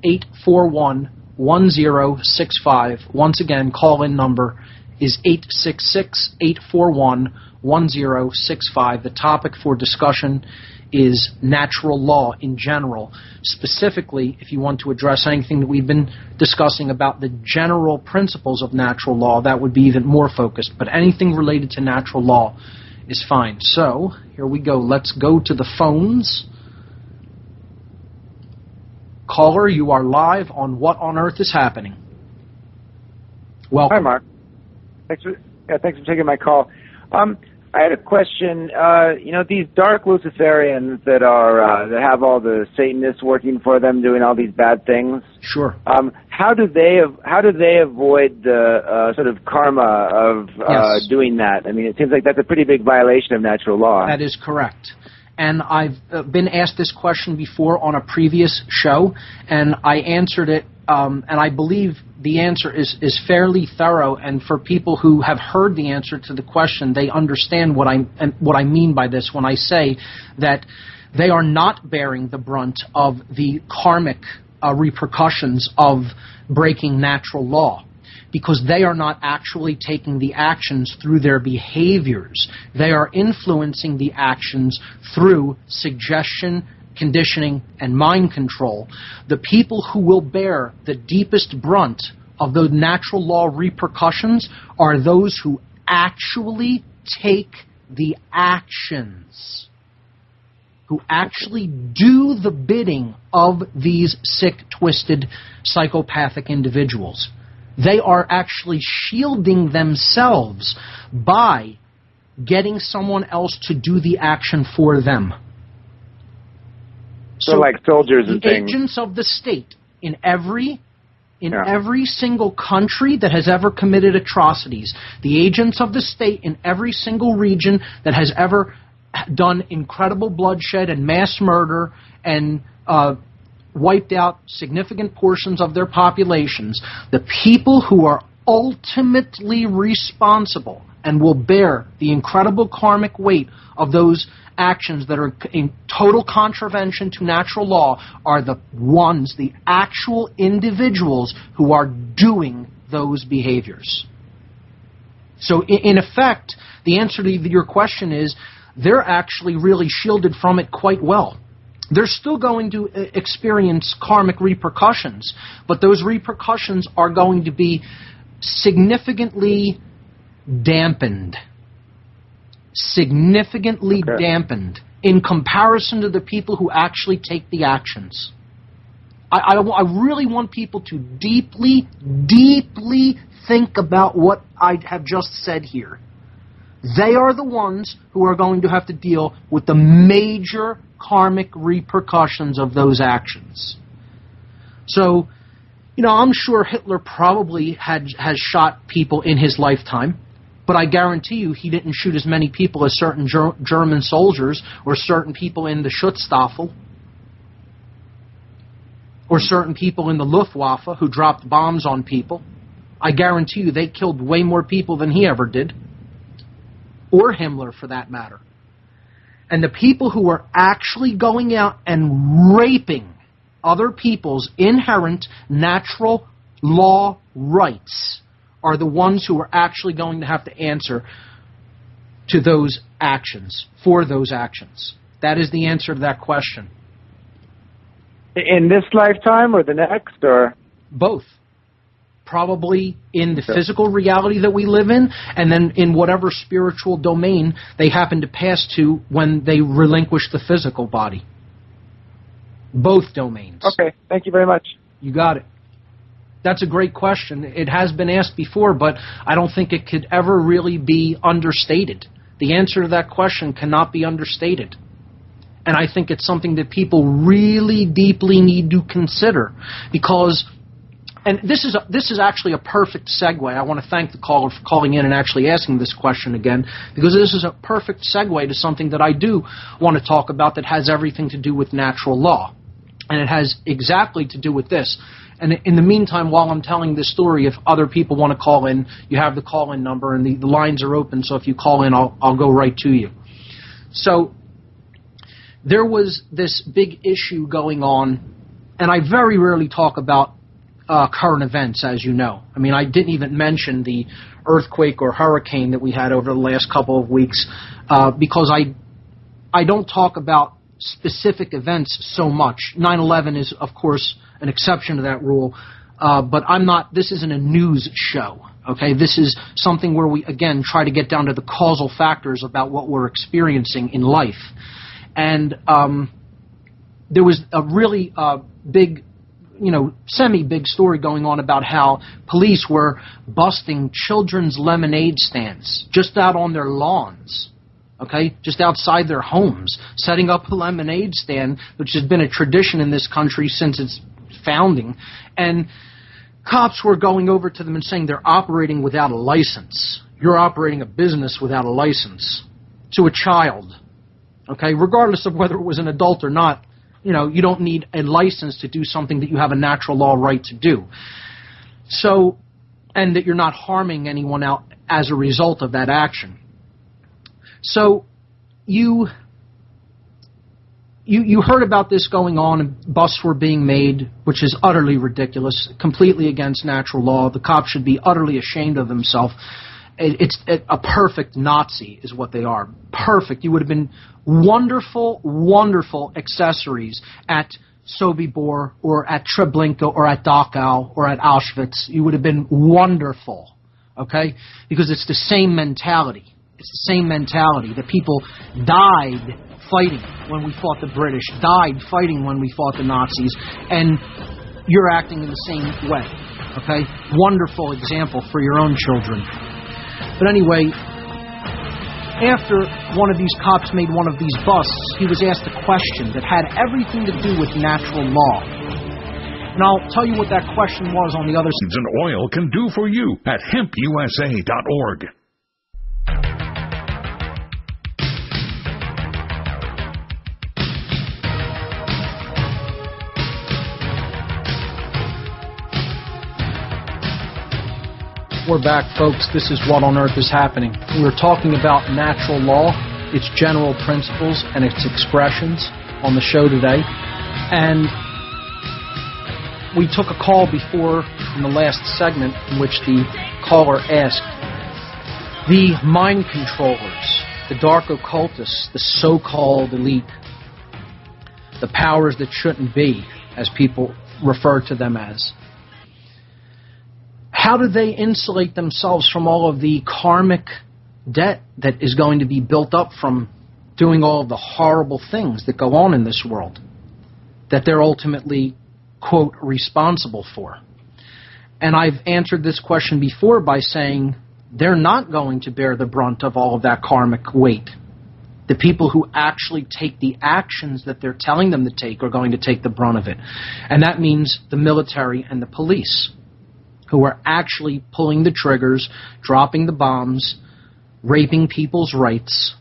Speaker 3: 866-841-1065. Once again, call-in number is 866-841-1065. The topic for discussion is natural law in general. Specifically, if you want to address anything that we've been discussing about the general principles of natural law, that would be even more focused. But anything related to natural law is fine. So, here we go. Let's go to the phones. Caller, you are live on What on Earth is Happening. Welcome.
Speaker 6: Hi, Mark. Thanks for taking my call. I had a question. These dark Luciferians that have all the Satanists working for them, doing all these bad things.
Speaker 3: Sure.
Speaker 6: How do they avoid the sort of karma of doing that? I mean, it seems like that's a pretty big violation of natural law.
Speaker 3: That is correct. And I've been asked this question before on a previous show, and I answered it, and I believe the answer is fairly thorough, and for people who have heard the answer to the question, they understand what I mean by this when I say that they are not bearing the brunt of the karmic repercussions of breaking natural law, because they are not actually taking the actions through their behaviors. They are influencing the actions through suggestion, conditioning, and mind control. The people who will bear the deepest brunt of those natural law repercussions are those who actually take the actions, who actually do the bidding of these sick, twisted, psychopathic individuals. They are actually shielding themselves by getting someone else to do the action for them.
Speaker 6: So like soldiers and things.
Speaker 3: Agents of the state in every single country that has ever committed atrocities, the agents of the state in every single region that has ever done incredible bloodshed and mass murder and wiped out significant portions of their populations, the people who are ultimately responsible and will bear the incredible karmic weight of those actions that are in total contravention to natural law are the ones, the actual individuals who are doing those behaviors. So in effect, the answer to your question is they're actually really shielded from it quite well. They're still going to experience karmic repercussions, but those repercussions are going to be significantly dampened. Significantly dampened in comparison to the people who actually take the actions. I really want people to deeply, deeply think about what I have just said here. They are the ones who are going to have to deal with the major karmic repercussions of those actions. So, I'm sure Hitler probably has shot people in his lifetime, but I guarantee you he didn't shoot as many people as certain German soldiers or certain people in the Schutzstaffel or certain people in the Luftwaffe who dropped bombs on people. I guarantee you they killed way more people than he ever did, or Himmler for that matter. And the people who are actually going out and raping other people's inherent natural law rights are the ones who are actually going to have to answer to those actions, for those actions. That is the answer to that question.
Speaker 6: In this lifetime or the next, or?
Speaker 3: Both. Probably in the physical reality that we live in, and then in whatever spiritual domain they happen to pass to when they relinquish the physical body. Both domains.
Speaker 6: Okay, thank you very much.
Speaker 3: You got it. That's a great question. It has been asked before, but I don't think it could ever really be understated. The answer to that question cannot be understated. And I think it's something that people really deeply need to consider, because... And this is actually a perfect segue. I want to thank the caller for calling in and actually asking this question again, because this is a perfect segue to something that I do want to talk about that has everything to do with natural law. And it has exactly to do with this. And in the meantime, while I'm telling this story, if other people want to call in, you have the call-in number, and the lines are open, so if you call in, I'll go right to you. So there was this big issue going on, and I very rarely talk about current events, as you know. I mean, I didn't even mention the earthquake or hurricane that we had over the last couple of weeks because I don't talk about specific events so much. 9/11 is, of course, an exception to that rule, but this isn't a news show, okay? This is something where we, again, try to get down to the causal factors about what we're experiencing in life. And there was a really big semi-big story going on about how police were busting children's lemonade stands just out on their lawns, okay, just outside their homes, setting up a lemonade stand, which has been a tradition in this country since its founding, and cops were going over to them and saying they're operating without a license. You're operating a business without a license to a child, okay, regardless of whether it was an adult or not. You don't need a license to do something that you have a natural law right to do. So, and that you're not harming anyone out as a result of that action. So, you heard about this going on, and busts were being made, which is utterly ridiculous, completely against natural law. The cops should be utterly ashamed of themselves. It's a perfect Nazi is what they are. Perfect. You would have been wonderful, wonderful accessories at Sobibor or at Treblinka or at Dachau or at Auschwitz. You would have been wonderful, okay? Because it's the same mentality. It's the same mentality. The people died fighting when we fought the British, died fighting when we fought the Nazis, and you're acting in the same way, okay? Wonderful example for your own children. But anyway, after one of these cops made one of these busts, he was asked a question that had everything to do with natural law. And I'll tell you what that question was on the other side.
Speaker 7: And oil can do for you at hempusa.org.
Speaker 3: We're back, folks. This is What on Earth is Happening. We're talking about natural law, its general principles, and its expressions on the show today. And we took a call before in the last segment in which the caller asked, the mind controllers, the dark occultists, the so-called elite, the powers that shouldn't be, as people refer to them as, how do they insulate themselves from all of the karmic debt that is going to be built up from doing all of the horrible things that go on in this world that they're ultimately, quote, responsible for? And I've answered this question before by saying they're not going to bear the brunt of all of that karmic weight. The people who actually take the actions that they're telling them to take are going to take the brunt of it. And that means the military and the police, who are actually pulling the triggers, dropping the bombs, raping people's rights.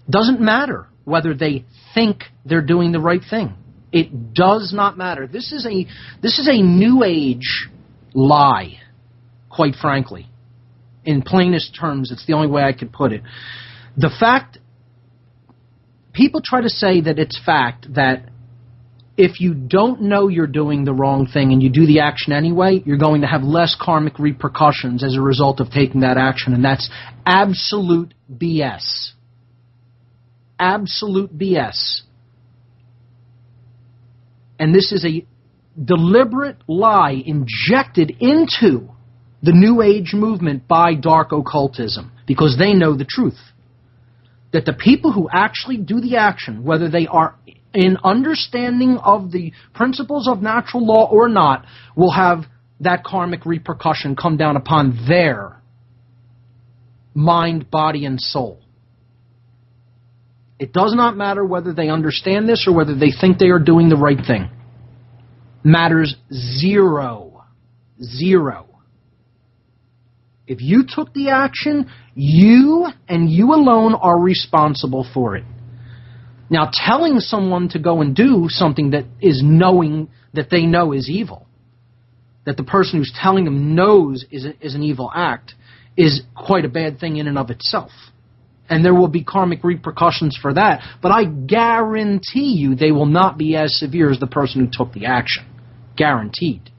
Speaker 3: Doesn't matter whether they think they're doing the right thing. It does not matter. This is a New Age lie, quite frankly. In plainest terms, it's the only way I could put it. The fact, people try to say that it's fact that if you don't know you're doing the wrong thing and you do the action anyway, you're going to have less karmic repercussions as a result of taking that action. And that's absolute BS. Absolute BS. And this is a deliberate lie injected into the New Age movement by dark occultism, because they know the truth. That the people who actually do the action, whether they are in understanding of the principles of natural law or not, will have that karmic repercussion come down upon their mind, body, and soul. It does not matter whether they understand this or whether they think they are doing the right thing. Matters zero. Zero. If you took the action, you and you alone are responsible for it. Now, telling someone to go and do something that is knowing that they know is evil, that the person who's telling them knows is an evil act, is quite a bad thing in and of itself. And there will be karmic repercussions for that, but I guarantee you they will not be as severe as the person who took the action. Guaranteed.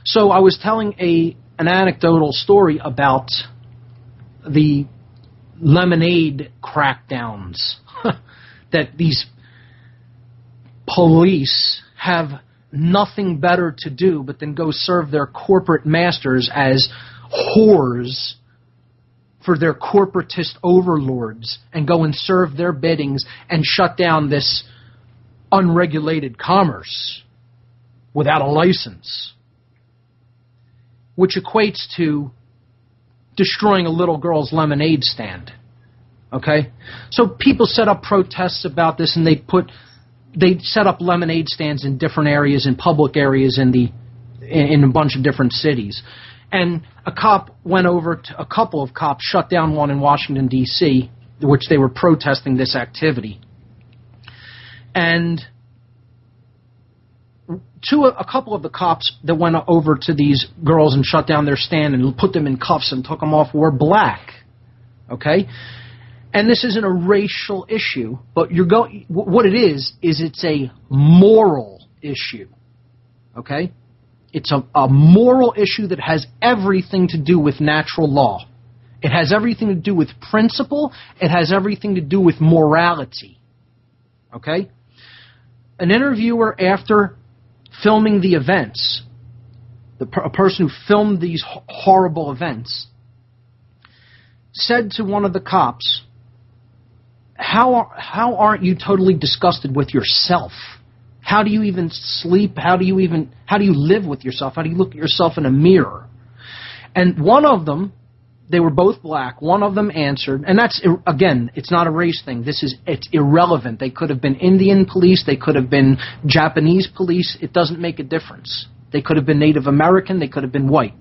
Speaker 3: So I was telling an anecdotal story about the lemonade crackdowns that these police have nothing better to do but then go serve their corporate masters as whores for their corporatist overlords and go and serve their biddings and shut down this unregulated commerce without a license, which equates to destroying a little girl's lemonade stand. Okay? So people set up protests about this, and they set up lemonade stands in different areas, in public areas in a bunch of different cities. And a couple of cops shut down one in Washington, D.C., which they were protesting this activity. And a couple of the cops that went over to these girls and shut down their stand and put them in cuffs and took them off were black. Okay? And this isn't a racial issue, but what it is it's a moral issue. Okay? It's a moral issue that has everything to do with natural law. It has everything to do with principle. It has everything to do with morality. Okay? An interviewer, after filming the events, a person who filmed these horrible events, said to one of the cops, how aren't you totally disgusted with yourself? How do you even sleep? How do you live with yourself? How do you look at yourself in a mirror? And one of them, they were both black, one of them answered, and that's, again, it's not a race thing. It's irrelevant. They could have been Indian police. They could have been Japanese police. It doesn't make a difference. They could have been Native American. They could have been white.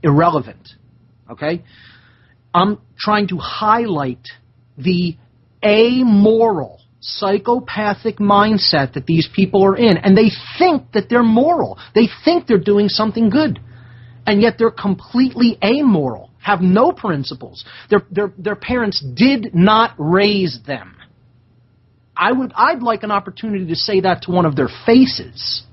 Speaker 3: Irrelevant. Okay? I'm trying to highlight the amoral, psychopathic mindset that these people are in, and they think that they're moral. They think they're doing something good, and yet they're completely amoral, have no principles. Their parents did not raise them. I'd like an opportunity to say that to one of their faces,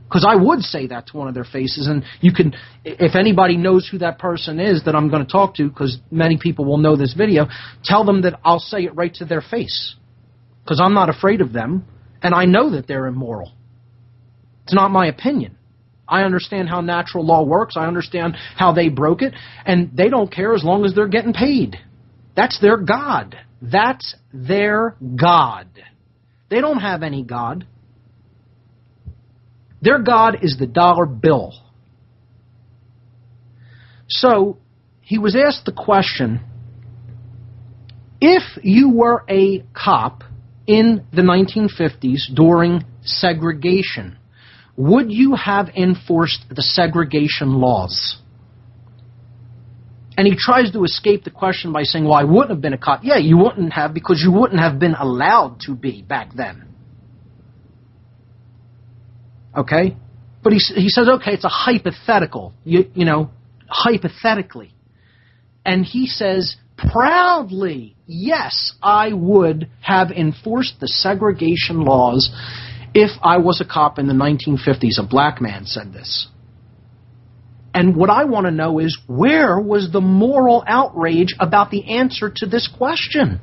Speaker 3: because I would say that to one of their faces, and you can, if anybody knows who that person is that I'm going to talk to, because many people will know this video, tell them that I'll say it right to their face. Because I'm not afraid of them, and I know that they're immoral. It's not my opinion. I understand how natural law works. I understand how they broke it, and they don't care as long as they're getting paid. That's their God. That's their God. They don't have any God. Their God is the dollar bill. So, he was asked the question, if you were a cop in the 1950s during segregation, would you have enforced the segregation laws? And he tries to escape the question by saying, well, I wouldn't have been a cop. Yeah, you wouldn't have, because you wouldn't have been allowed to be back then. Okay? But he says, okay, it's a hypothetical, you know, hypothetically. And he says, proudly, yes, I would have enforced the segregation laws if I was a cop in the 1950s. A black man said this. And what I want to know is, where was the moral outrage about the answer to this question?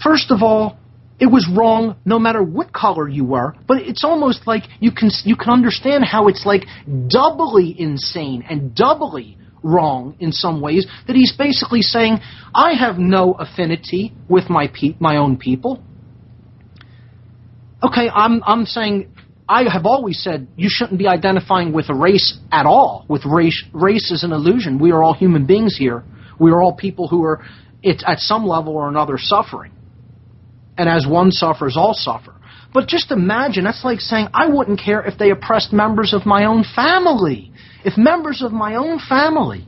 Speaker 3: First of all, it was wrong no matter what color you were, but it's almost like you can understand how it's like doubly insane and doubly wrong in some ways, that he's basically saying, I have no affinity with my own people. Okay, I'm saying, I have always said you shouldn't be identifying with a race at all. With race is an illusion. We are all human beings here. We are all people who are, at some level or another, suffering. And as one suffers, all suffer. But just imagine, that's like saying, I wouldn't care if they oppressed members of my own family. If members of my own family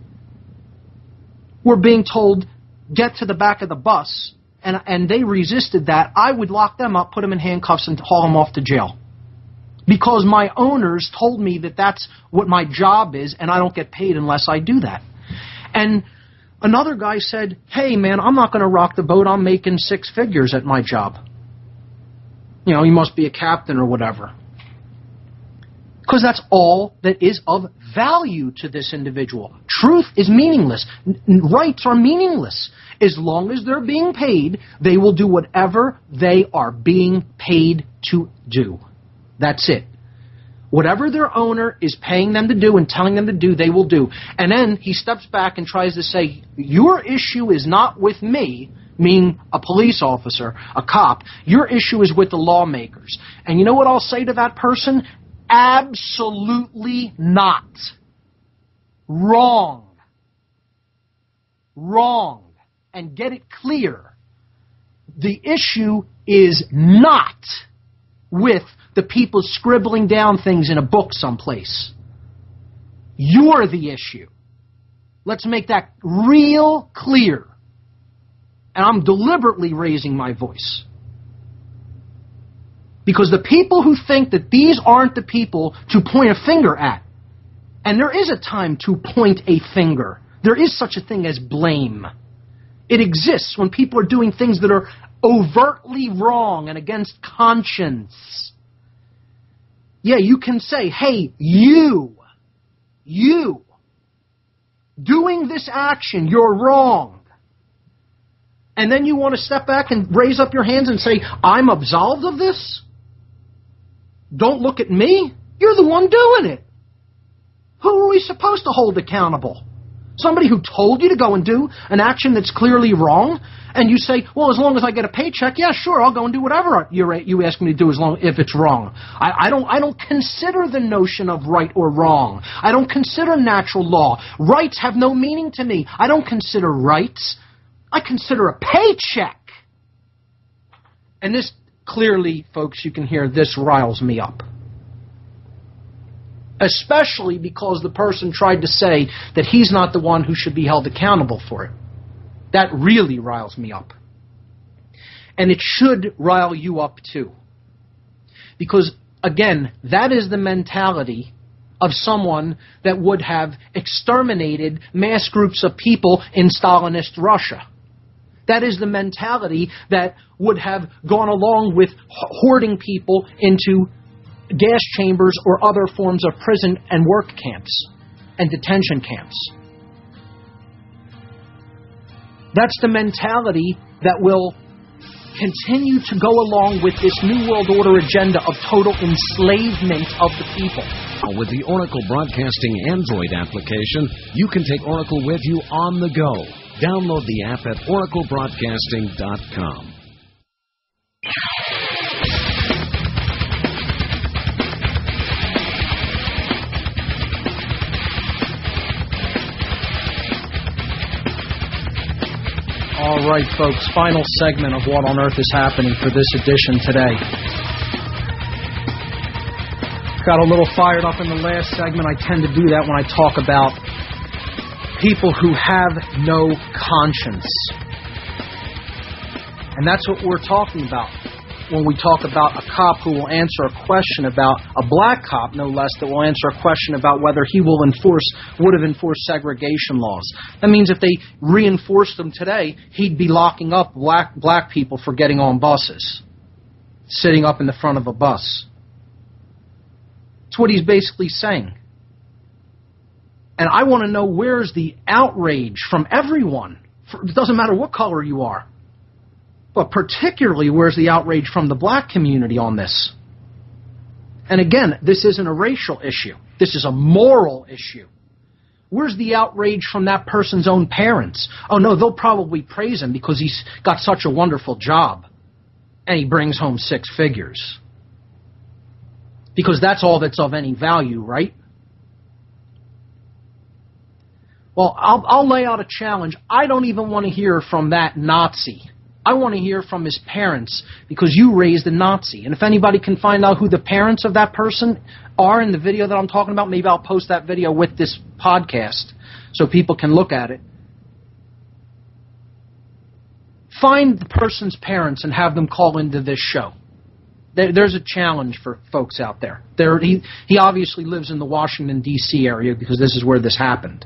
Speaker 3: were being told, get to the back of the bus, and they resisted that, I would lock them up, put them in handcuffs, and haul them off to jail. Because my owners told me that that's what my job is, and I don't get paid unless I do that. And another guy said, hey, man, I'm not going to rock the boat. I'm making 6 figures at my job. You know, you must be a captain or whatever. Because that's all that is of value to this individual. Truth is meaningless. Rights are meaningless. As long as they're being paid, they will do whatever they are being paid to do. That's it. Whatever their owner is paying them to do and telling them to do, they will do. And then he steps back and tries to say, your issue is not with me, meaning a police officer, a cop. Your issue is with the lawmakers. And you know what I'll say to that person? Absolutely not. Wrong. Wrong. And get it clear. The issue is not with the people scribbling down things in a book someplace. You're the issue. Let's make that real clear. And I'm deliberately raising my voice. Because the people who think that these aren't the people to point a finger at, and there is a time to point a finger. There is such a thing as blame. It exists when people are doing things that are overtly wrong and against conscience. Yeah, you can say, hey, you, doing this action, you're wrong. And then you want to step back and raise up your hands and say, I'm absolved of this? Don't look at me. You're the one doing it. Who are we supposed to hold accountable? Somebody who told you to go and do an action that's clearly wrong, and you say, well, as long as I get a paycheck, yeah, sure, I'll go and do whatever you ask me to do if it's wrong. I don't consider the notion of right or wrong. I don't consider natural law. Rights have no meaning to me. I don't consider rights. I consider a paycheck. And this, clearly, folks, you can hear this riles me up. Especially because the person tried to say that he's not the one who should be held accountable for it. That really riles me up. And it should rile you up too. Because, again, that is the mentality of someone that would have exterminated mass groups of people in Stalinist Russia. That is the mentality that would have gone along with hoarding people into gas chambers or other forms of prison and work camps and detention camps. That's the mentality that will continue to go along with this New World Order agenda of total enslavement of the people.
Speaker 8: With the Oracle Broadcasting Android application, you can take Oracle with you on the go. Download the app at oraclebroadcasting.com.
Speaker 3: All right, folks, final segment of What on Earth is Happening for this edition today. Got a little fired up in the last segment. I tend to do that when I talk about people who have no conscience. And that's what we're talking about when we talk about a cop who will answer a question about, a black cop, no less, that will answer a question about whether he would have enforced segregation laws. That means if they reinforced them today, he'd be locking up black people for getting on buses, sitting up in the front of a bus. That's what he's basically saying. And I want to know, where's the outrage from everyone? It doesn't matter what color you are. But particularly, where's the outrage from the black community on this? And again, this isn't a racial issue. This is a moral issue. Where's the outrage from that person's own parents? Oh no, they'll probably praise him because he's got such a wonderful job and he brings home 6 figures. Because that's all that's of any value, right? Well, I'll lay out a challenge. I don't even want to hear from that Nazi. I want to hear from his parents, because you raised a Nazi. And if anybody can find out who the parents of that person are in the video that I'm talking about, maybe I'll post that video with this podcast so people can look at it. Find the person's parents and have them call into this show. There's a challenge for folks out there. He obviously lives in the Washington, D.C. area because this is where this happened.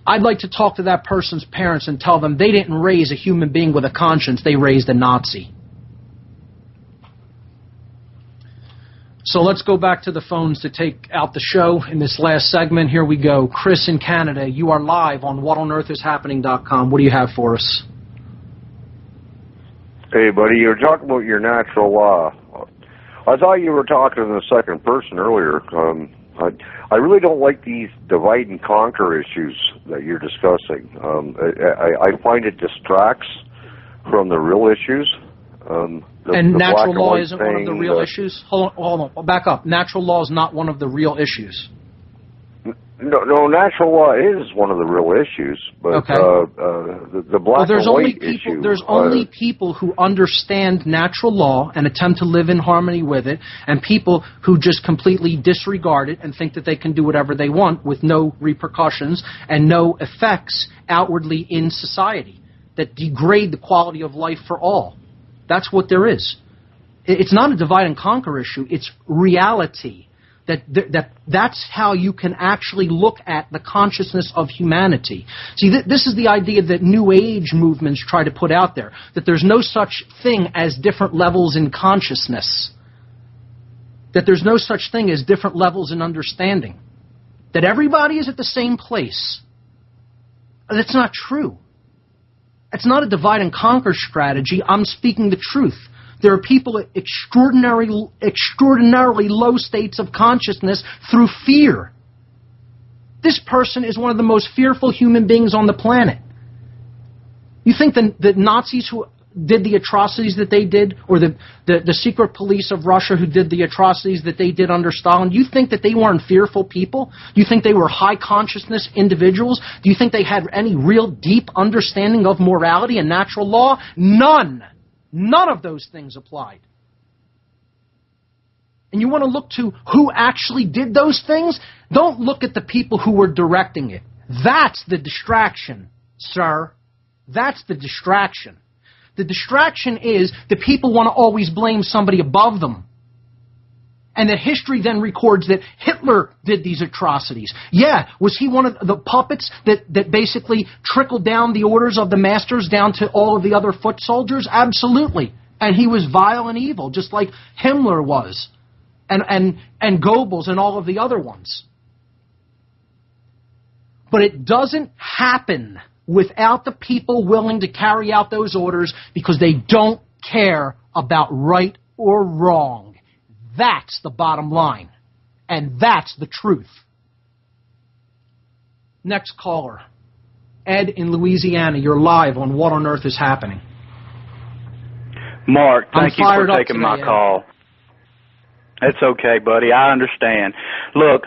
Speaker 3: I'd like to talk to that person's parents and tell them they didn't raise a human being with a conscience, they raised a Nazi. So let's go back to the phones to take out the show in this last segment. Here we go. Chris in Canada, you are live on whatonearthishappening.com. What do you have for us?
Speaker 9: Hey, buddy, you were talking about your natural law. I thought you were talking to the second person earlier. I really don't like these divide and conquer issues that you're discussing. I find it distracts from the real issues.
Speaker 3: And natural law isn't one of the real issues? Hold on, back up. Natural law is not one of the real issues.
Speaker 9: No, natural law is one of the real issues, but
Speaker 3: okay.
Speaker 9: The black and white issue.
Speaker 3: There's only people who understand natural law and attempt to live in harmony with it, and people who just completely disregard it and think that they can do whatever they want with no repercussions and no effects outwardly in society that degrade the quality of life for all. That's what there is. It's not a divide and conquer issue. It's reality. That's how you can actually look at the consciousness of humanity. See, this is the idea that New Age movements try to put out there, that there's no such thing as different levels in consciousness, that there's no such thing as different levels in understanding, that everybody is at the same place. That's not true. It's not a divide and conquer strategy. I'm speaking the truth. There are people at extraordinarily low states of consciousness through fear. This person is one of the most fearful human beings on the planet. You think the Nazis who did the atrocities that they did, or the secret police of Russia who did the atrocities that they did under Stalin, you think that they weren't fearful people? Do you think they were high consciousness individuals? Do you think they had any real deep understanding of morality and natural law? None. None of those things applied. And you want to look to who actually did those things? Don't look at the people who were directing it. That's the distraction, sir. That's the distraction. The distraction is that people want to always blame somebody above them. And that history then records that Hitler did these atrocities. Yeah, was he one of the puppets that basically trickled down the orders of the masters down to all of the other foot soldiers? Absolutely. And he was vile and evil, just like Himmler was. And Goebbels and all of the other ones. But it doesn't happen without the people willing to carry out those orders because they don't care about right or wrong. That's the bottom line. And that's the truth. Next caller. Ed in Louisiana, you're live on What on Earth is Happening.
Speaker 10: Mark, thank you for taking my
Speaker 3: Ed.
Speaker 10: call. It's okay, buddy. I understand. Look,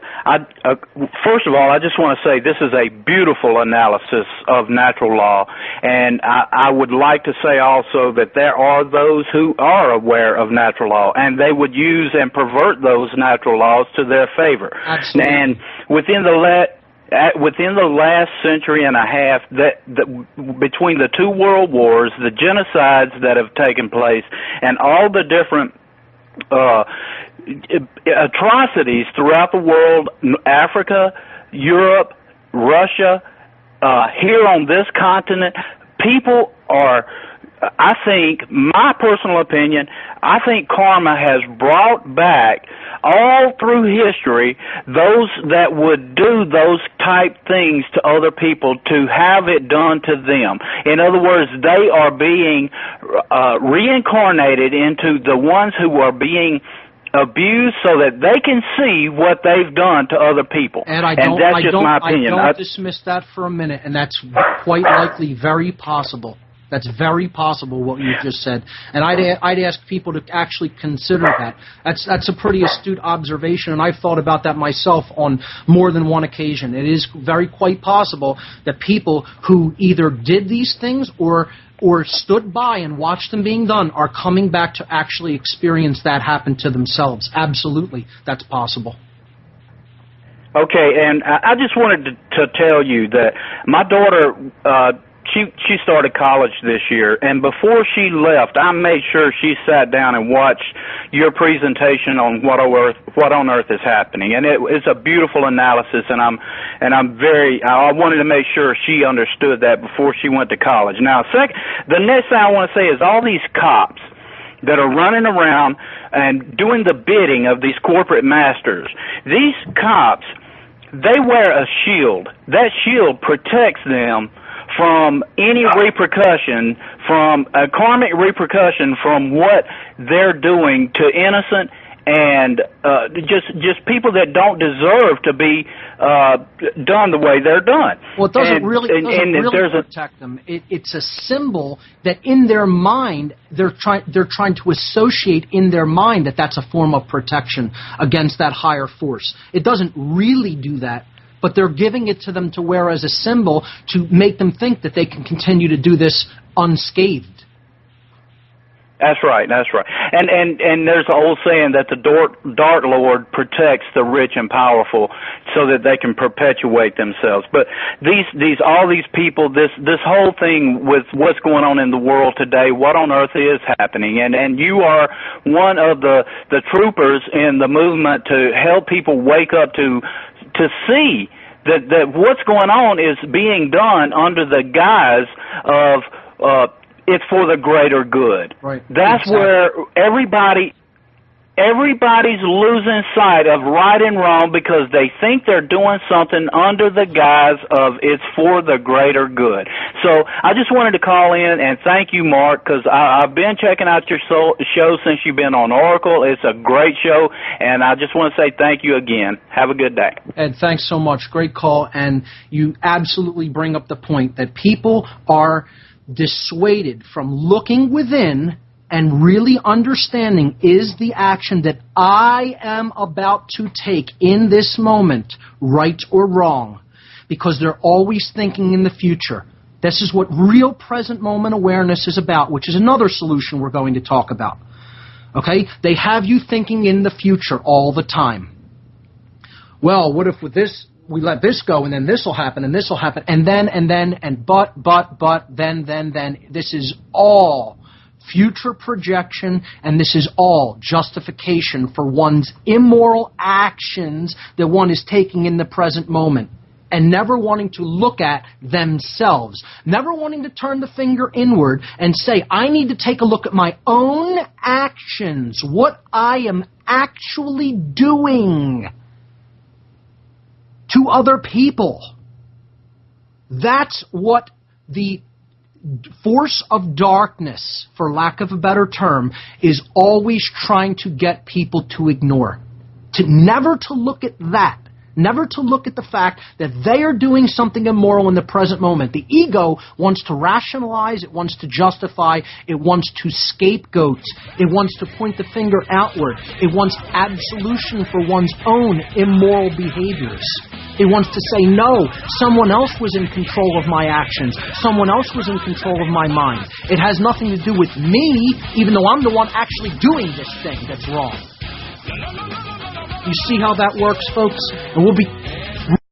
Speaker 10: first of all, I just want to say this is a beautiful analysis of natural law, and I would like to say also that there are those who are aware of natural law, and they would use and pervert those natural laws to their favor.
Speaker 3: Absolutely.
Speaker 10: And within the last century and a half, between the two world wars, the genocides that have taken place, and all the different atrocities throughout the world, Africa, Europe, Russia, here on this continent, people are, I think, my personal opinion, I think karma has brought back all through history those that would do those type things to other people to have it done to them. In other words, they are being reincarnated into the ones who are being abused so that they can see what they've done to other people.
Speaker 3: And I don't dismiss that for a minute, and that's quite likely very possible. That's very possible what you just said. And I'd ask people to actually consider that. That's a pretty astute observation, and I've thought about that myself on more than one occasion. It is very quite possible that people who either did these things or stood by and watched them being done are coming back to actually experience that happen to themselves. Absolutely, that's possible.
Speaker 10: Okay, and I just wanted to tell you that my daughter, she started college this year, and before she left, I made sure she sat down and watched your presentation on What on Earth is Happening, and it's a beautiful analysis, and I wanted to make sure she understood that before she went to college. Now, the next thing I want to say is all these cops that are running around and doing the bidding of these corporate masters, these cops, they wear a shield. That shield protects them from any repercussion, from a karmic repercussion from what they're doing to innocent and just people that don't deserve to be done the way they're done.
Speaker 3: Well, it doesn't really protect them. It's a symbol that in their mind they're trying to associate in their mind that that's a form of protection against that higher force. It doesn't really do that, but they're giving it to them to wear as a symbol to make them think that they can continue to do this unscathed.
Speaker 10: That's right. And there's an old saying that the Dark Lord protects the rich and powerful so that they can perpetuate themselves. But all these people, this whole thing with what's going on in the world today, what on earth is happening? And you are one of the troopers in the movement to help people wake up to see that what's going on is being done under the guise of it's for the greater good.
Speaker 3: Right.
Speaker 10: That's exactly where everybody's losing sight of right and wrong because they think they're doing something under the guise of it's for the greater good. So I just wanted to call in and thank you, Mark, because I've been checking out your show since you've been on Oracle. It's a great show, and I just want to say thank you again. Have a good day.
Speaker 3: Ed, thanks so much. Great call, and you absolutely bring up the point that people are dissuaded from looking within and really understanding, is the action that I am about to take in this moment right or wrong? Because they're always thinking in the future. This is what real present moment awareness is about, which is another solution we're going to talk about. Okay? They have you thinking in the future all the time. Well, what if with this we let this go, and then this will happen, and this will happen, and then, but, then. This is all future projection, and this is all justification for one's immoral actions that one is taking in the present moment, and never wanting to look at themselves, never wanting to turn the finger inward and say, I need to take a look at my own actions, what I am actually doing to other people. That's what the force of darkness, for lack of a better term, is always trying to get people to ignore. Never to look at that. Never to look at the fact that they are doing something immoral in the present moment. The ego wants to rationalize, it wants to justify, it wants to scapegoat, it wants to point the finger outward, it wants absolution for one's own immoral behaviors. It wants to say, no, someone else was in control of my actions, someone else was in control of my mind. It has nothing to do with me, even though I'm the one actually doing this thing that's wrong. You see how that works, folks? And we'll be